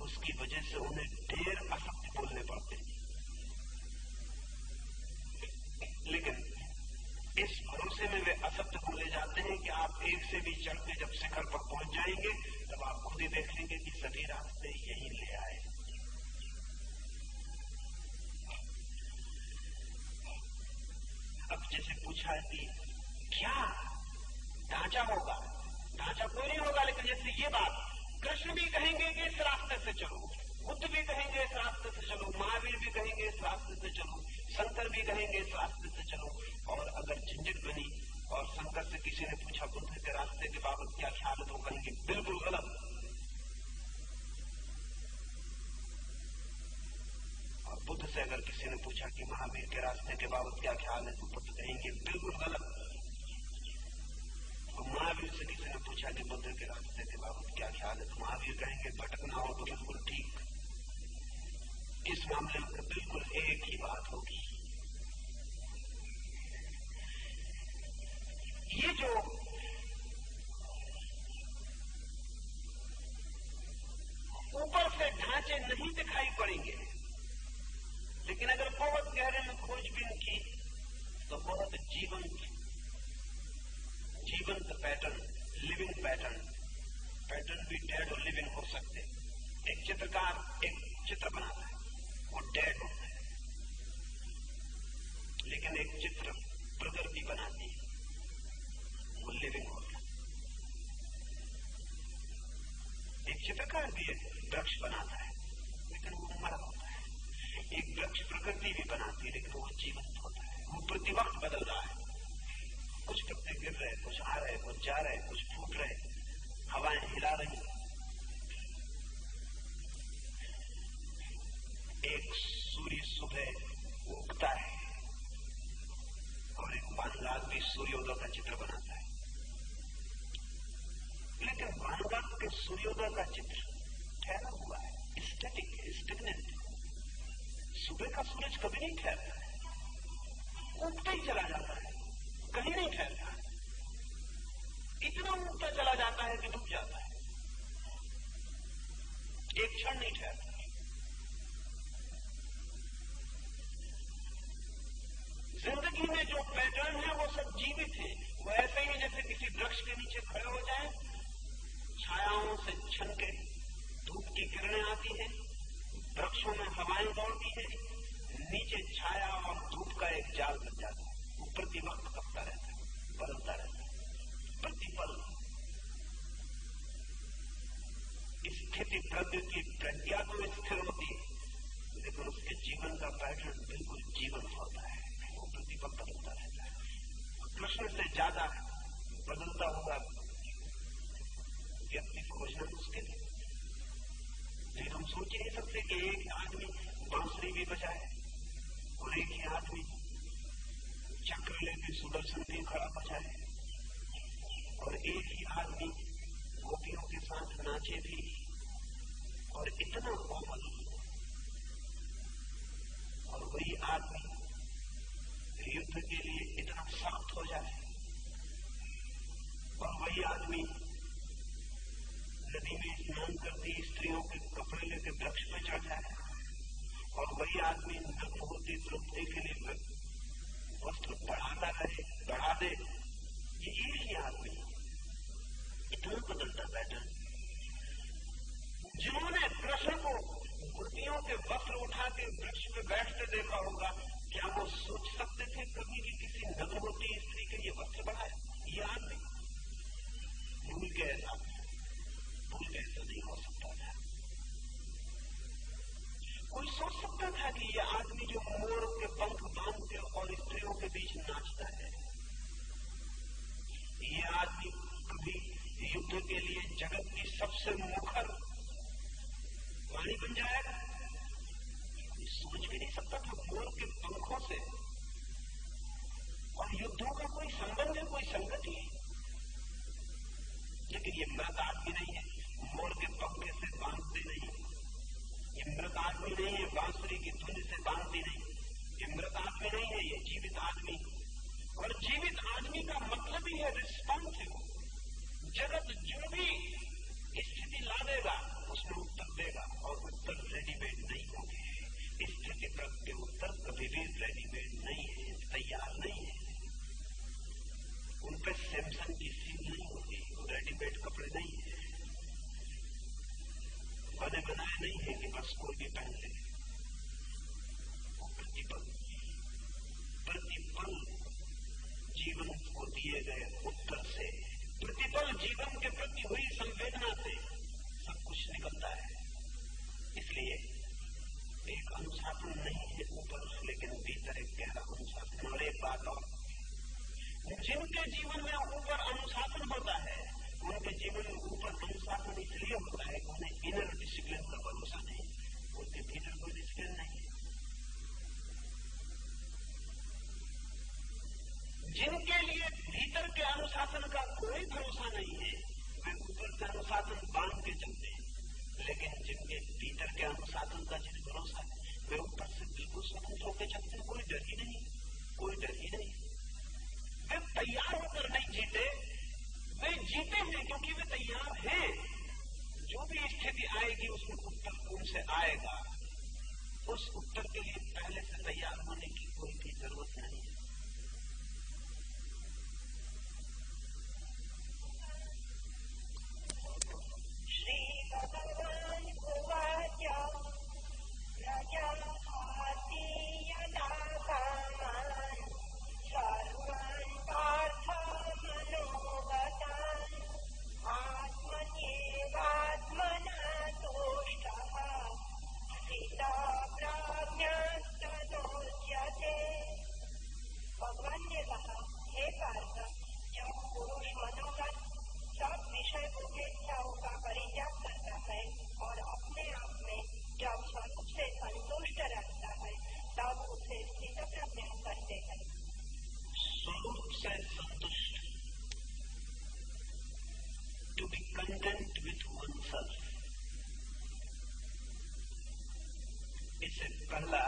उसकी वजह से उन्हें ढेर असत्य बोलने पड़ते हैं। लेकिन इस भरोसे में वे असत्य बोले जाते हैं कि आप एक से भी चढ़ के जब शिखर पर पहुंच जाएंगे, तब आप खुद ही देखेंगे कि सभी रास्ते यहीं ले आए। अब जैसे पूछा कि क्या ढांचा होगा? ढांचा कोई नहीं होगा, लेकिन जैसे ये बात कृष्ण भी कहेंगे कि इस रास्ते से चलो, बुद्ध भी कहेंगे इस रास्ते से चलो, महावीर भी कहेंगे इस रास्ते से चलो, शंकर भी कहेंगे इस रास्ते से चलो। और अगर झंझट बनी और शंकर से किसी ने पूछा बुद्ध के रास्ते के बाबत क्या ख्याल है, तो कहेंगे बिल्कुल गलत। और बुद्ध से अगर किसी ने पूछा कि महावीर के रास्ते के बाबत क्या ख्याल है, तो बुद्ध कहेंगे बिल्कुल गलत। और महावीर से किसी ने पूछा कि बुद्ध के रास्ते के बाबत क्या ख्याल है, तो महावीर कहेंगे भटकना हो तो बिल्कुल ठीक। इस मामले में बिल्कुल एक ही बात होगी। ये जो ऊपर से ढांचे नहीं दिखाई पड़ेंगे, लेकिन अगर बहुत गहरे में खोजबीन की तो बहुत जीवंत पैटर्न, लिविंग पैटर्न भी डेड और लिविंग हो सकते। एक चित्रकार एक चित्र बनाता है, वो डेड होता है, लेकिन एक चित्र प्रकृति बनाती है, वो लिविंग होता है। एक चित्रकार भी एक वृक्ष बनाता है, लेकिन वो मरा होता है। एक वृक्ष प्रकृति भी बनाती है, लेकिन वो जीवंत होता है। वो प्रति वक्त बदल रहा है। कुछ पत्ते गिर रहे, कुछ आ रहे, कुछ जा रहे, कुछ फूट रहे, हवाएं हिला रही। एक सूर्य सुबह उगता है और एक वानगाग भी सूर्योदय का चित्र बनाता है, लेकिन वानगाग के सूर्योदय का चित्र ठहरा हुआ है, स्टैटिक, स्टैग्नेंट। सुबह का सूरज कभी नहीं ठहरता है, उगता ही चला जाता है, कहीं नहीं ठहरता। इतना उगता चला जाता है कि डूब जाता है, एक क्षण नहीं ठहरता। जिंदगी में जो पैटर्न है वो सब जीवित है। वो ऐसे ही जैसे किसी वृक्ष के नीचे खड़े हो जाए, छायाओं से छन के धूप की किरणें आती है, वृक्षों में हवाएं दौड़ती है, नीचे छाया और धूप का एक जाल बन जाता है। वो प्रति वक्त कपता रहता है, बदलता रहता है, प्रतिपल। स्थिति प्रज्ञ की प्रज्ञा तो स्थिर होती है, लेकिन उसके जीवन का पैटर्न बिल्कुल जीवंत होता है, वो प्रतिपल बदलता रहता है। कृष्ण से ज्यादा बदलता हुआ व्यक्ति खोजना मुश्किल है। लेकिन हम सोच ही नहीं सकते कि एक आदमी बांसुरी भी बजाए और एक ही आदमी चक्र लेके सुदर्शन भी खड़ा बजाए और एक ही आदमी गोपियों के साथ नाचे भी और इतना कोमल, और वही आदमी युद्ध के लिए इतना सख्त हो जाए, और वही आदमी नदी में स्नान करती स्त्रियों के कपड़े लेके वृक्ष पे चढ़ जाए, और वही आदमी नग्न होती द्रौपदी के लिए वस्त्र बढ़ाता रहे, बढ़ा दे। ये एक ही आदमी इतना बदलता पैटर्न, जिन्होंने कृष्ण को गोपियों के वस्त्र उठा के वृक्ष पे बैठते देखा होगा, क्या वो सोच सकते थे कभी कि किसी नग्नवती स्त्री के ये वस्त्र बढ़ाए? ये आदमी भूल के ऐसा नहीं हो सकता था। कोई सोच सकता था कि ये आदमी जो मोर के पंख बांध के और स्त्रियों के बीच नाचता है, ये आदमी कभी युद्ध के लिए जगत की सबसे मुखर वाणी बन जाएगा? कोई सोच भी नहीं सकता था। मोर के पंखों से और युद्धों का कोई संबंध है, कोई संगति है। लेकिन ये मृत आदमी नहीं है, मोर के पंखे से बांधते नहीं। ये मृत आदमी नहीं है, बांसुरी की धुन से बांधती नहीं। ये मृत आदमी नहीं है, ये जीवित आदमी। और जीवित आदमी का मतलब ही है रिस्पॉन्सिव। जगत जो भी स्थिति ला देगा उसमें उत्तर देगा, और उत्तर रेडीमेड नहीं होंगे। स्थिति के उत्तर कभी भी रेडीमेड नहीं है, तैयार नहीं है। उन पर सैमसंग की सील नहीं होगी, रेडीमेड कपड़े नहीं है, बने बनाए नहीं है कि बस कोई भी पहन ले। प्रतिपल जीवन को दिए गए उत्तर से, प्रतिपल जीवन के प्रति हुई संवेदना से सब कुछ निकलता है। इसलिए एक अनुशासन नहीं है ऊपर, लेकिन भीतर एक गहरा अनुशासन। और एक बात और, जिनके जीवन में ऊपर अनुशासन होता है, उनके जीवन में ऊपर अनुशासन इसलिए होता है कि उन्हें इनर डिसिप्लिन का भरोसा नहीं, उनके भीतर कोई डिसिप्लिन नहीं। जिनके लिए भीतर के अनुशासन का कोई भरोसा नहीं है, वे ऊपर से अनुशासन बांध के चलते हैं। लेकिन जिनके भीतर के अनुशासन का जिस भरोसा है, वे ऊपर से बिल्कुल स्वतंत्र होकर चलते हैं। कोई डर ही नहीं, कोई डर ही नहीं। वे तैयार होकर नहीं जीते, वे जीते हैं क्योंकि वे तैयार हैं। जो भी स्थिति आएगी उसमें उत्तर उनसे आएगा। उस उत्तर के लिए पहले से तैयार होने की कोई भी जरूरत नहीं है।
श्री भगवान उवाच प्रजाहाति यदा कामान् सर्वान् पार्थमनोगतान् आत्मन्येवात्मना तुष्टः स्थितप्रज्ञस्तदोच्यते। भगवान ने कहा, हे पार्थ, जब पुरुष मनोगत सब विषय भोगेच्छाओं का परित्याग करता है और अपने आप में जब स्वरूप से संतुष्ट रहता है, तब उसे स्थित प्रज्ञ कहते हैं।
स्वरूप से संतुष्ट, to be content with oneself, इसे पहला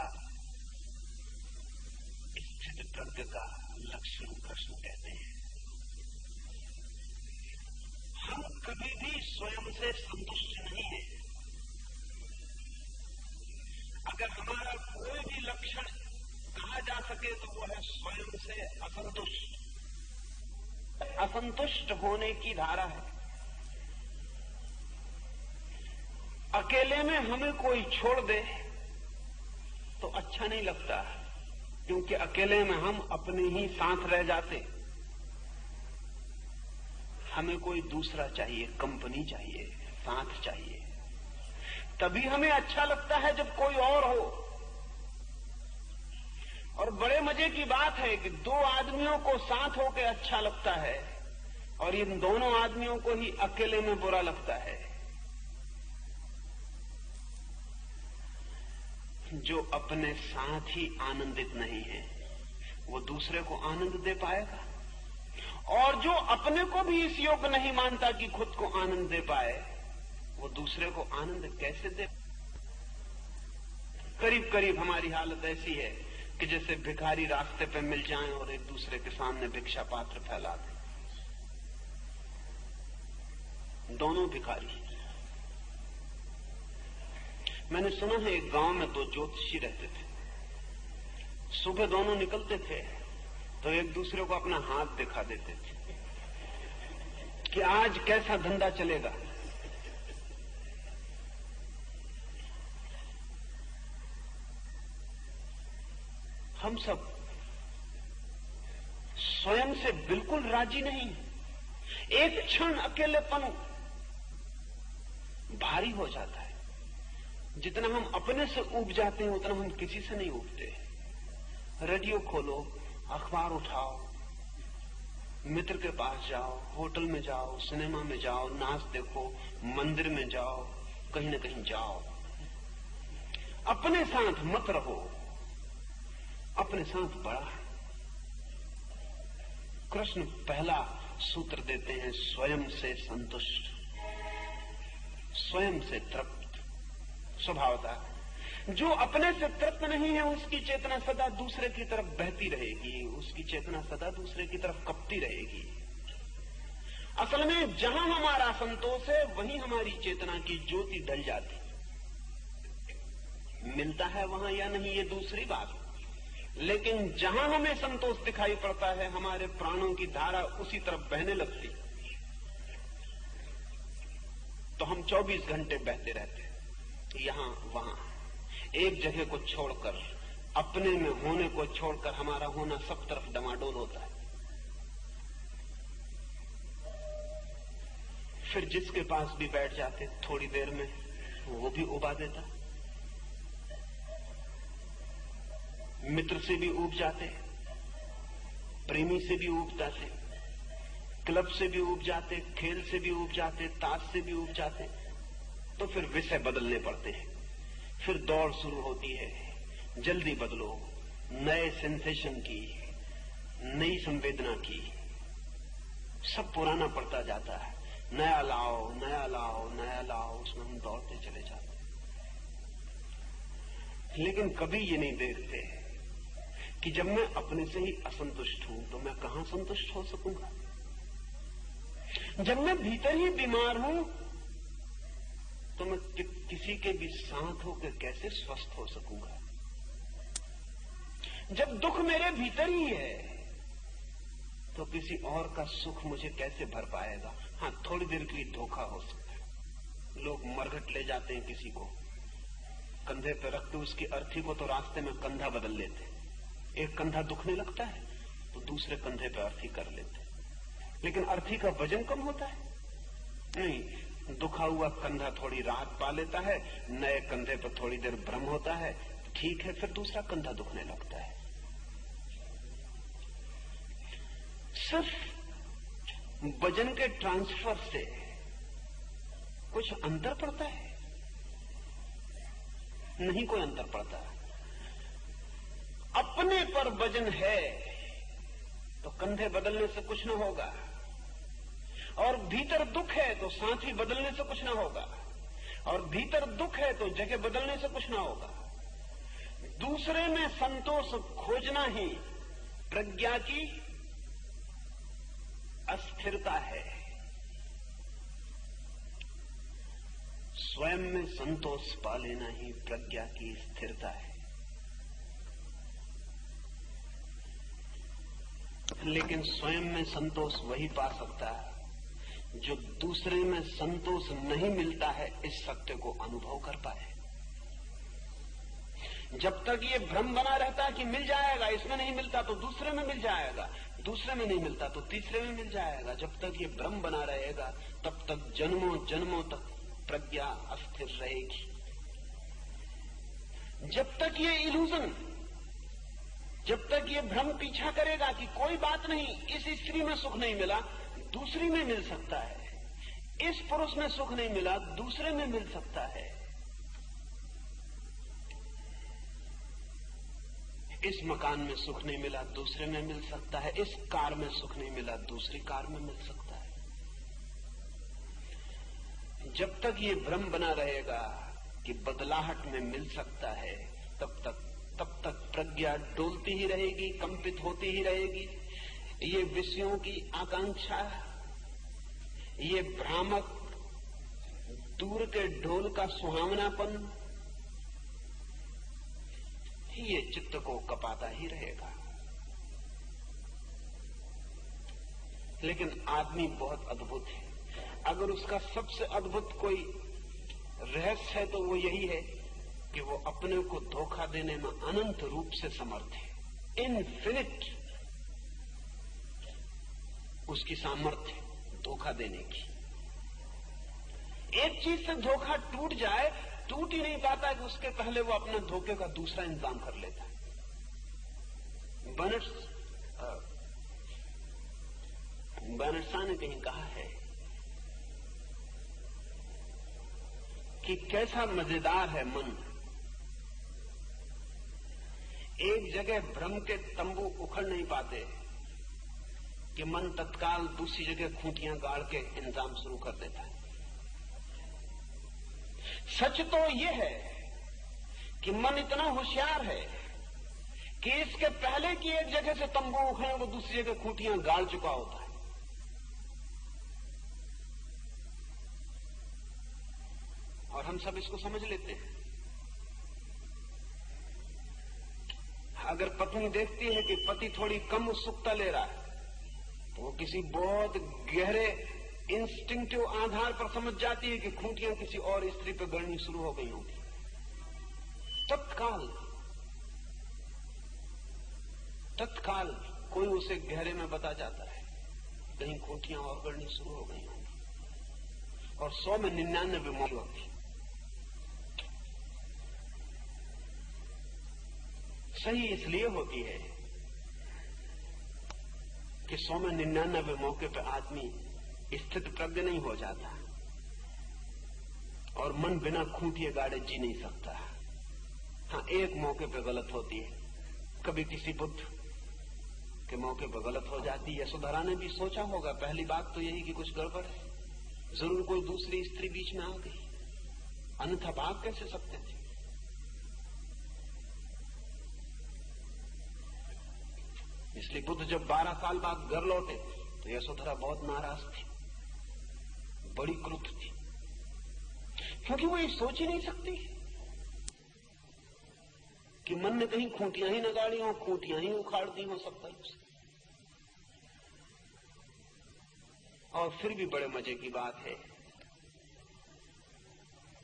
स्थित प्रज्ञ का लक्षण कृष्ण कहते हैं। हम कभी भी स्वयं से संतुष्ट नहीं है। अगर हमारा कोई भी लक्षण कहा जा सके तो वो है स्वयं से असंतुष्ट। असंतुष्ट होने की धारा है। अकेले में हमें कोई छोड़ दे तो अच्छा नहीं लगता, क्योंकि अकेले में हम अपने ही साथ रह जाते। हमें कोई दूसरा चाहिए, कंपनी चाहिए, साथ चाहिए। तभी हमें अच्छा लगता है जब कोई और हो। और बड़े मजे की बात है कि दो आदमियों को साथ होकर अच्छा लगता है और इन दोनों आदमियों को ही अकेले में बुरा लगता है। जो अपने साथ ही आनंदित नहीं है वो दूसरे को आनंद दे पाएगा, और जो अपने को भी इस योग्य नहीं मानता कि खुद को आनंद दे पाए, वो दूसरे को आनंद कैसे दे? करीब करीब हमारी हालत ऐसी है कि जैसे भिखारी रास्ते पे मिल जाएं और एक दूसरे के सामने भिक्षा पात्र फैला दें। दोनों भिखारी। मैंने सुना है एक गांव में दो ज्योतिषी रहते थे। सुबह दोनों निकलते थे तो एक दूसरे को अपना हाथ दिखा देते थे। कि आज कैसा धंधा चलेगा। हम सब स्वयं से बिल्कुल राजी नहीं। एक क्षण अकेलेपन भारी हो जाता है। जितना हम अपने से ऊब जाते हैं उतना हम किसी से नहीं ऊबते। रेडियो खोलो, अखबार उठाओ, मित्र के पास जाओ, होटल में जाओ, सिनेमा में जाओ, नाच देखो, मंदिर में जाओ, कहीं न कहीं जाओ। अपने साथ मत रहो, अपने साथ बड़ा। कृष्ण पहला सूत्र देते हैं, स्वयं से संतुष्ट, स्वयं से तृप्त। स्वभावतः जो अपने से तृप्त नहीं है उसकी चेतना सदा दूसरे की तरफ बहती रहेगी, उसकी चेतना सदा दूसरे की तरफ कपती रहेगी। असल में जहां हमारा संतोष है वहीं हमारी चेतना की ज्योति ढल जाती। मिलता है वहां या नहीं ये दूसरी बात, लेकिन जहां हमें संतोष दिखाई पड़ता है हमारे प्राणों की धारा उसी तरफ बहने लगती। तो हम 24 घंटे बहते रहते हैं, यहां वहां, एक जगह को छोड़कर, अपने में होने को छोड़कर हमारा होना सब तरफ डमाडोल होता है। फिर जिसके पास भी बैठ जाते थोड़ी देर में वो भी उबा देता, मित्र से भी ऊब जाते, प्रेमी से भी ऊब जाते, क्लब से भी ऊब जाते, खेल से भी ऊब जाते, ताश से भी ऊब जाते। तो फिर विषय बदलने पड़ते हैं, फिर दौड़ शुरू होती है, जल्दी बदलो, नए सेंसेशन की, नई संवेदना की। सब पुराना पड़ता जाता है, नया लाओ, नया लाओ, नया लाओ, उसमें हम दौड़ते चले जाते। लेकिन कभी ये नहीं देखते कि जब मैं अपने से ही असंतुष्ट हूं तो मैं कहां संतुष्ट हो सकूंगा। जब मैं भीतर ही बीमार हूं तो मैं किसी के भी साथ होकर कैसे स्वस्थ हो सकूंगा। जब दुख मेरे भीतर ही है तो किसी और का सुख मुझे कैसे भर पाएगा। हाँ, थोड़ी देर के लिए धोखा हो सकता है। लोग मरघट ले जाते हैं किसी को, कंधे पर रखते उसकी अर्थी को, तो रास्ते में कंधा बदल लेते। एक कंधा दुखने लगता है तो दूसरे कंधे पर अर्थी कर लेते, लेकिन अर्थी का वजन कम होता है नहीं। दुखा हुआ कंधा थोड़ी राहत पा लेता है, नए कंधे पर थोड़ी देर भ्रम होता है, ठीक है, फिर दूसरा कंधा दुखने लगता है। सिर्फ वजन के ट्रांसफर से कुछ अंतर पड़ता है? नहीं, कोई अंतर पड़ता। अपने पर वजन है तो कंधे बदलने से कुछ न होगा, और भीतर दुख है तो सांची बदलने से कुछ ना होगा, और भीतर दुख है तो जगह बदलने से कुछ ना होगा। दूसरे में संतोष खोजना ही प्रज्ञा की अस्थिरता है। स्वयं में संतोष पा लेना ही प्रज्ञा की स्थिरता है। लेकिन स्वयं में संतोष वही पा सकता है जो दूसरे में संतोष नहीं मिलता है इस सत्य को अनुभव कर पाए। जब तक ये भ्रम बना रहता है कि मिल जाएगा, इसमें नहीं मिलता तो दूसरे में मिल जाएगा, दूसरे में नहीं मिलता तो तीसरे में मिल जाएगा, जब तक ये भ्रम बना रहेगा तब तक जन्मों जन्मों तक प्रज्ञा अस्थिर रहेगी। जब तक ये इल्यूजन, जब तक ये भ्रम पीछा करेगा कि कोई बात नहीं, इस स्त्री में सुख नहीं मिला, दूसरी में मिल सकता है, इस पुरुष में सुख नहीं मिला, दूसरे में मिल सकता है, इस मकान में सुख नहीं मिला, दूसरे में मिल सकता है, इस कार में सुख नहीं मिला, दूसरी कार में मिल सकता है। जब तक ये भ्रम बना रहेगा कि बदलाहट में मिल सकता है, तब तक प्रज्ञा डोलती ही रहेगी, कंपित होती ही रहेगी। ये विषयों की आकांक्षा, ये भ्रामक दूर के ढोल का सुहावनापन, ये चित्त को कपाता ही रहेगा। लेकिन आदमी बहुत अद्भुत है। अगर उसका सबसे अद्भुत कोई रहस्य है तो वो यही है कि वो अपने को धोखा देने में अनंत रूप से समर्थ है। इनफिनिट उसकी सामर्थ्य धोखा देने की। एक चीज से धोखा टूट जाए, टूट ही नहीं पाता कि उसके पहले वो अपने धोखे का दूसरा इंतजाम कर लेता है। बर्नर्ड शॉ ने कहीं कहा है कि कैसा मजेदार है मन। एक जगह भ्रम के तंबू उखड़ नहीं पाते कि मन तत्काल दूसरी जगह खूंटियां गाड़ के इंतजाम शुरू कर देता है। सच तो यह है कि मन इतना होशियार है कि इसके पहले की एक जगह से तंबू उखड़े वो दूसरी जगह खूंटियां गाड़ चुका होता है। और हम सब इसको समझ लेते हैं। अगर पत्नी देखती है कि पति थोड़ी कम उत्सुकता ले रहा है तो वो किसी बहुत गहरे इंस्टिंक्टिव आधार पर समझ जाती है कि खूंटियां किसी और स्त्री पर गड़नी शुरू हो गई होंगी। तत्काल कोई उसे गहरे में बता जाता है कहीं खूंटियां और गड़नी शुरू हो गई होंगी। और 100 में 99 मौत होती। सही इसलिए होती है कि 100 में 99 मौके पर आदमी स्थित प्रज्ञ नहीं हो जाता और मन बिना खूंटिए गाड़े जी नहीं सकता। हाँ, एक मौके पे गलत होती है। कभी किसी बुद्ध के मौके पर गलत हो जाती है। यशोधरा ने भी सोचा होगा पहली बात तो यही कि कुछ गड़बड़ है, जरूर कोई दूसरी स्त्री बीच में आ गई, अन्यथा भाग कैसे सकते थे। इसलिए बुद्ध जब 12 साल बाद घर लौटे तो यशोधरा बहुत नाराज थी, बड़ी क्रुद्ध थी, क्योंकि वो ये सोच ही नहीं सकती कि मन ने कहीं खूंटियां ही न गाड़ी हो, खूंटियां ही उखाड़ दी हो सब तरफ से। और फिर भी बड़े मजे की बात है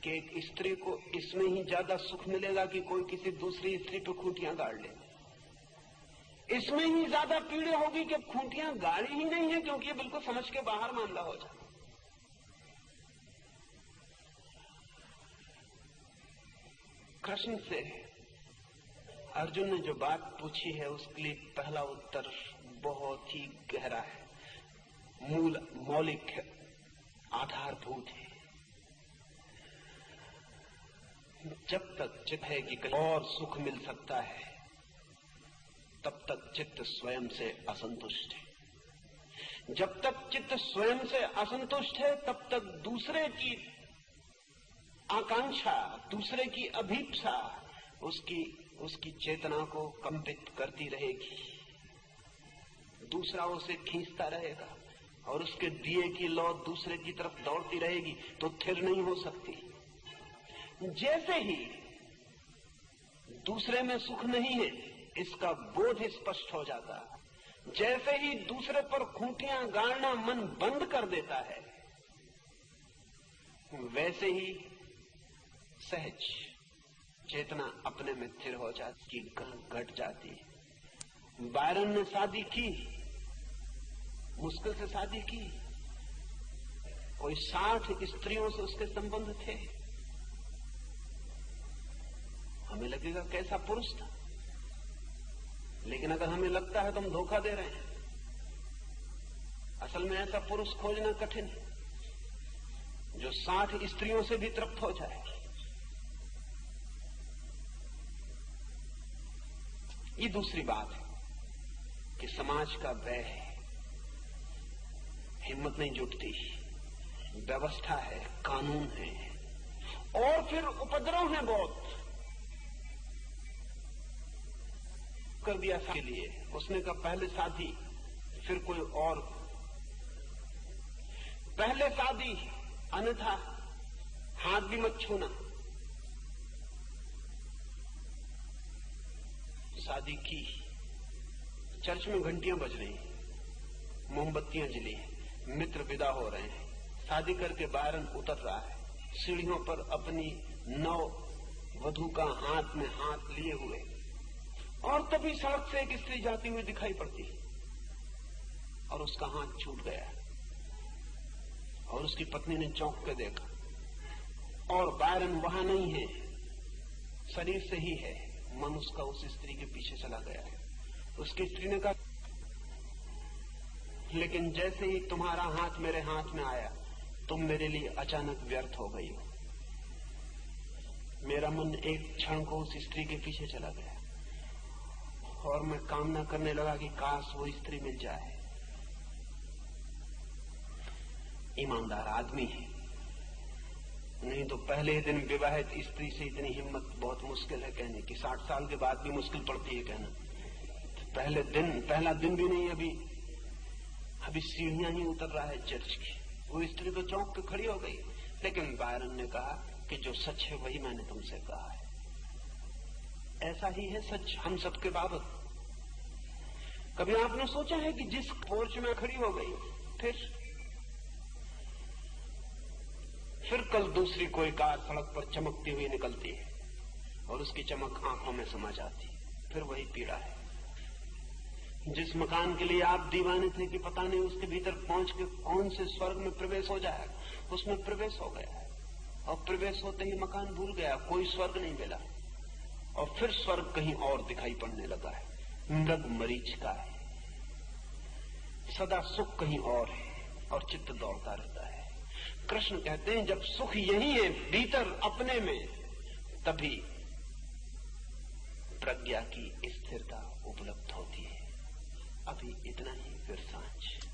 कि एक स्त्री को इसमें ही ज्यादा सुख मिलेगा कि कोई किसी दूसरी स्त्री पर खूंटियां गाड़ ले। इसमें ही ज्यादा पीड़ा होगी कि खूंटियां गाड़ी ही नहीं है, क्योंकि ये बिल्कुल समझ के बाहर मामला हो जाए। कृष्ण से अर्जुन ने जो बात पूछी है उसके लिए पहला उत्तर बहुत ही गहरा है, मौलिक है, आधारभूत है। जब तक चित्त है कि कहीं और सुख मिल सकता है तब तक चित्त स्वयं से असंतुष्ट है। जब तक चित्त स्वयं से असंतुष्ट है तब तक दूसरे की आकांक्षा, दूसरे की अभीप्सा उसकी चेतना को कंपित करती रहेगी। दूसरा उसे खींचता रहेगा और उसके दिए की लौ दूसरे की तरफ दौड़ती रहेगी तो थिर नहीं हो सकती। जैसे ही दूसरे में सुख नहीं है इसका बोध स्पष्ट हो जाता है, जैसे ही दूसरे पर खूंटियां गाड़ना मन बंद कर देता है वैसे ही सहज चेतना अपने में स्थिर हो जाती, की घट जाती है। बायरन ने शादी की, मुश्किल से शादी की, कोई 60 स्त्रियों से उसके संबंध थे। हमें लगेगा कैसा पुरुष था, लेकिन अगर हमें लगता है तो हम धोखा दे रहे हैं। असल में ऐसा पुरुष खोजना कठिन है जो 60 स्त्रियों से भी तृप्त हो जाए। ये दूसरी बात है कि समाज का व्यय है, हिम्मत नहीं जुटती, व्यवस्था है, कानून है और फिर उपद्रव है बहुत। कर दिया के लिए उसने कहा पहले शादी फिर कोई और, पहले शादी अन्यथा हाथ भी मत छूना। शादी की, चर्च में घंटियां बज रही, मोमबत्तियां जली हैं, मित्र विदा हो रहे हैं, शादी करके बायरन उतर रहा है, सीढ़ियों पर अपनी नव वधू का हाथ में हाथ लिए हुए, और तभी सड़क से एक स्त्री जाती हुई दिखाई पड़ती और उसका हाथ छूट गया और उसकी पत्नी ने चौंक के देखा और बायरन वहां नहीं है, शरीर से ही है, मन उसका उस स्त्री के पीछे चला गया है। उसकी स्त्री ने कहा, लेकिन जैसे ही तुम्हारा हाथ मेरे हाथ में आया तुम मेरे लिए अचानक व्यर्थ हो गई हो। मेरा मन एक क्षण को उस स्त्री के पीछे चला गया और मैं कामना करने लगा कि काश वो स्त्री मिल जाए। ईमानदार आदमी है, नहीं तो पहले ही दिन विवाहित स्त्री से इतनी हिम्मत बहुत मुश्किल है कहने की। 60 साल के बाद भी मुश्किल पड़ती है कहना। पहला दिन भी नहीं, अभी सीढ़ियां ही उतर रहा है चर्च की। वो स्त्री तो चौंक के खड़ी हो गई, लेकिन बायरन ने कहा कि जो सच है वही मैंने तुमसे कहा है। ऐसा ही है सच हम सबके बाबत। कभी आपने सोचा है कि जिस पोर्च में खड़ी हो गई फिर कल दूसरी कोई कार सड़क पर चमकती हुई निकलती है और उसकी चमक आंखों में समा जाती, फिर वही पीड़ा है। जिस मकान के लिए आप दीवाने थे कि पता नहीं उसके भीतर पहुंच के कौन से स्वर्ग में प्रवेश हो जाएगा, उसमें प्रवेश हो गया है और प्रवेश होते ही मकान भूल गया, कोई स्वर्ग नहीं मिला और फिर स्वर्ग कहीं और दिखाई पड़ने लगा है, मृग मरीच का है। सदा सुख कहीं और है और चित्त दौड़ता रहता है। कृष्ण कहते हैं जब सुख यही है भीतर अपने में, तभी प्रज्ञा की स्थिरता उपलब्ध होती है। अभी इतना ही, फिर सांझ।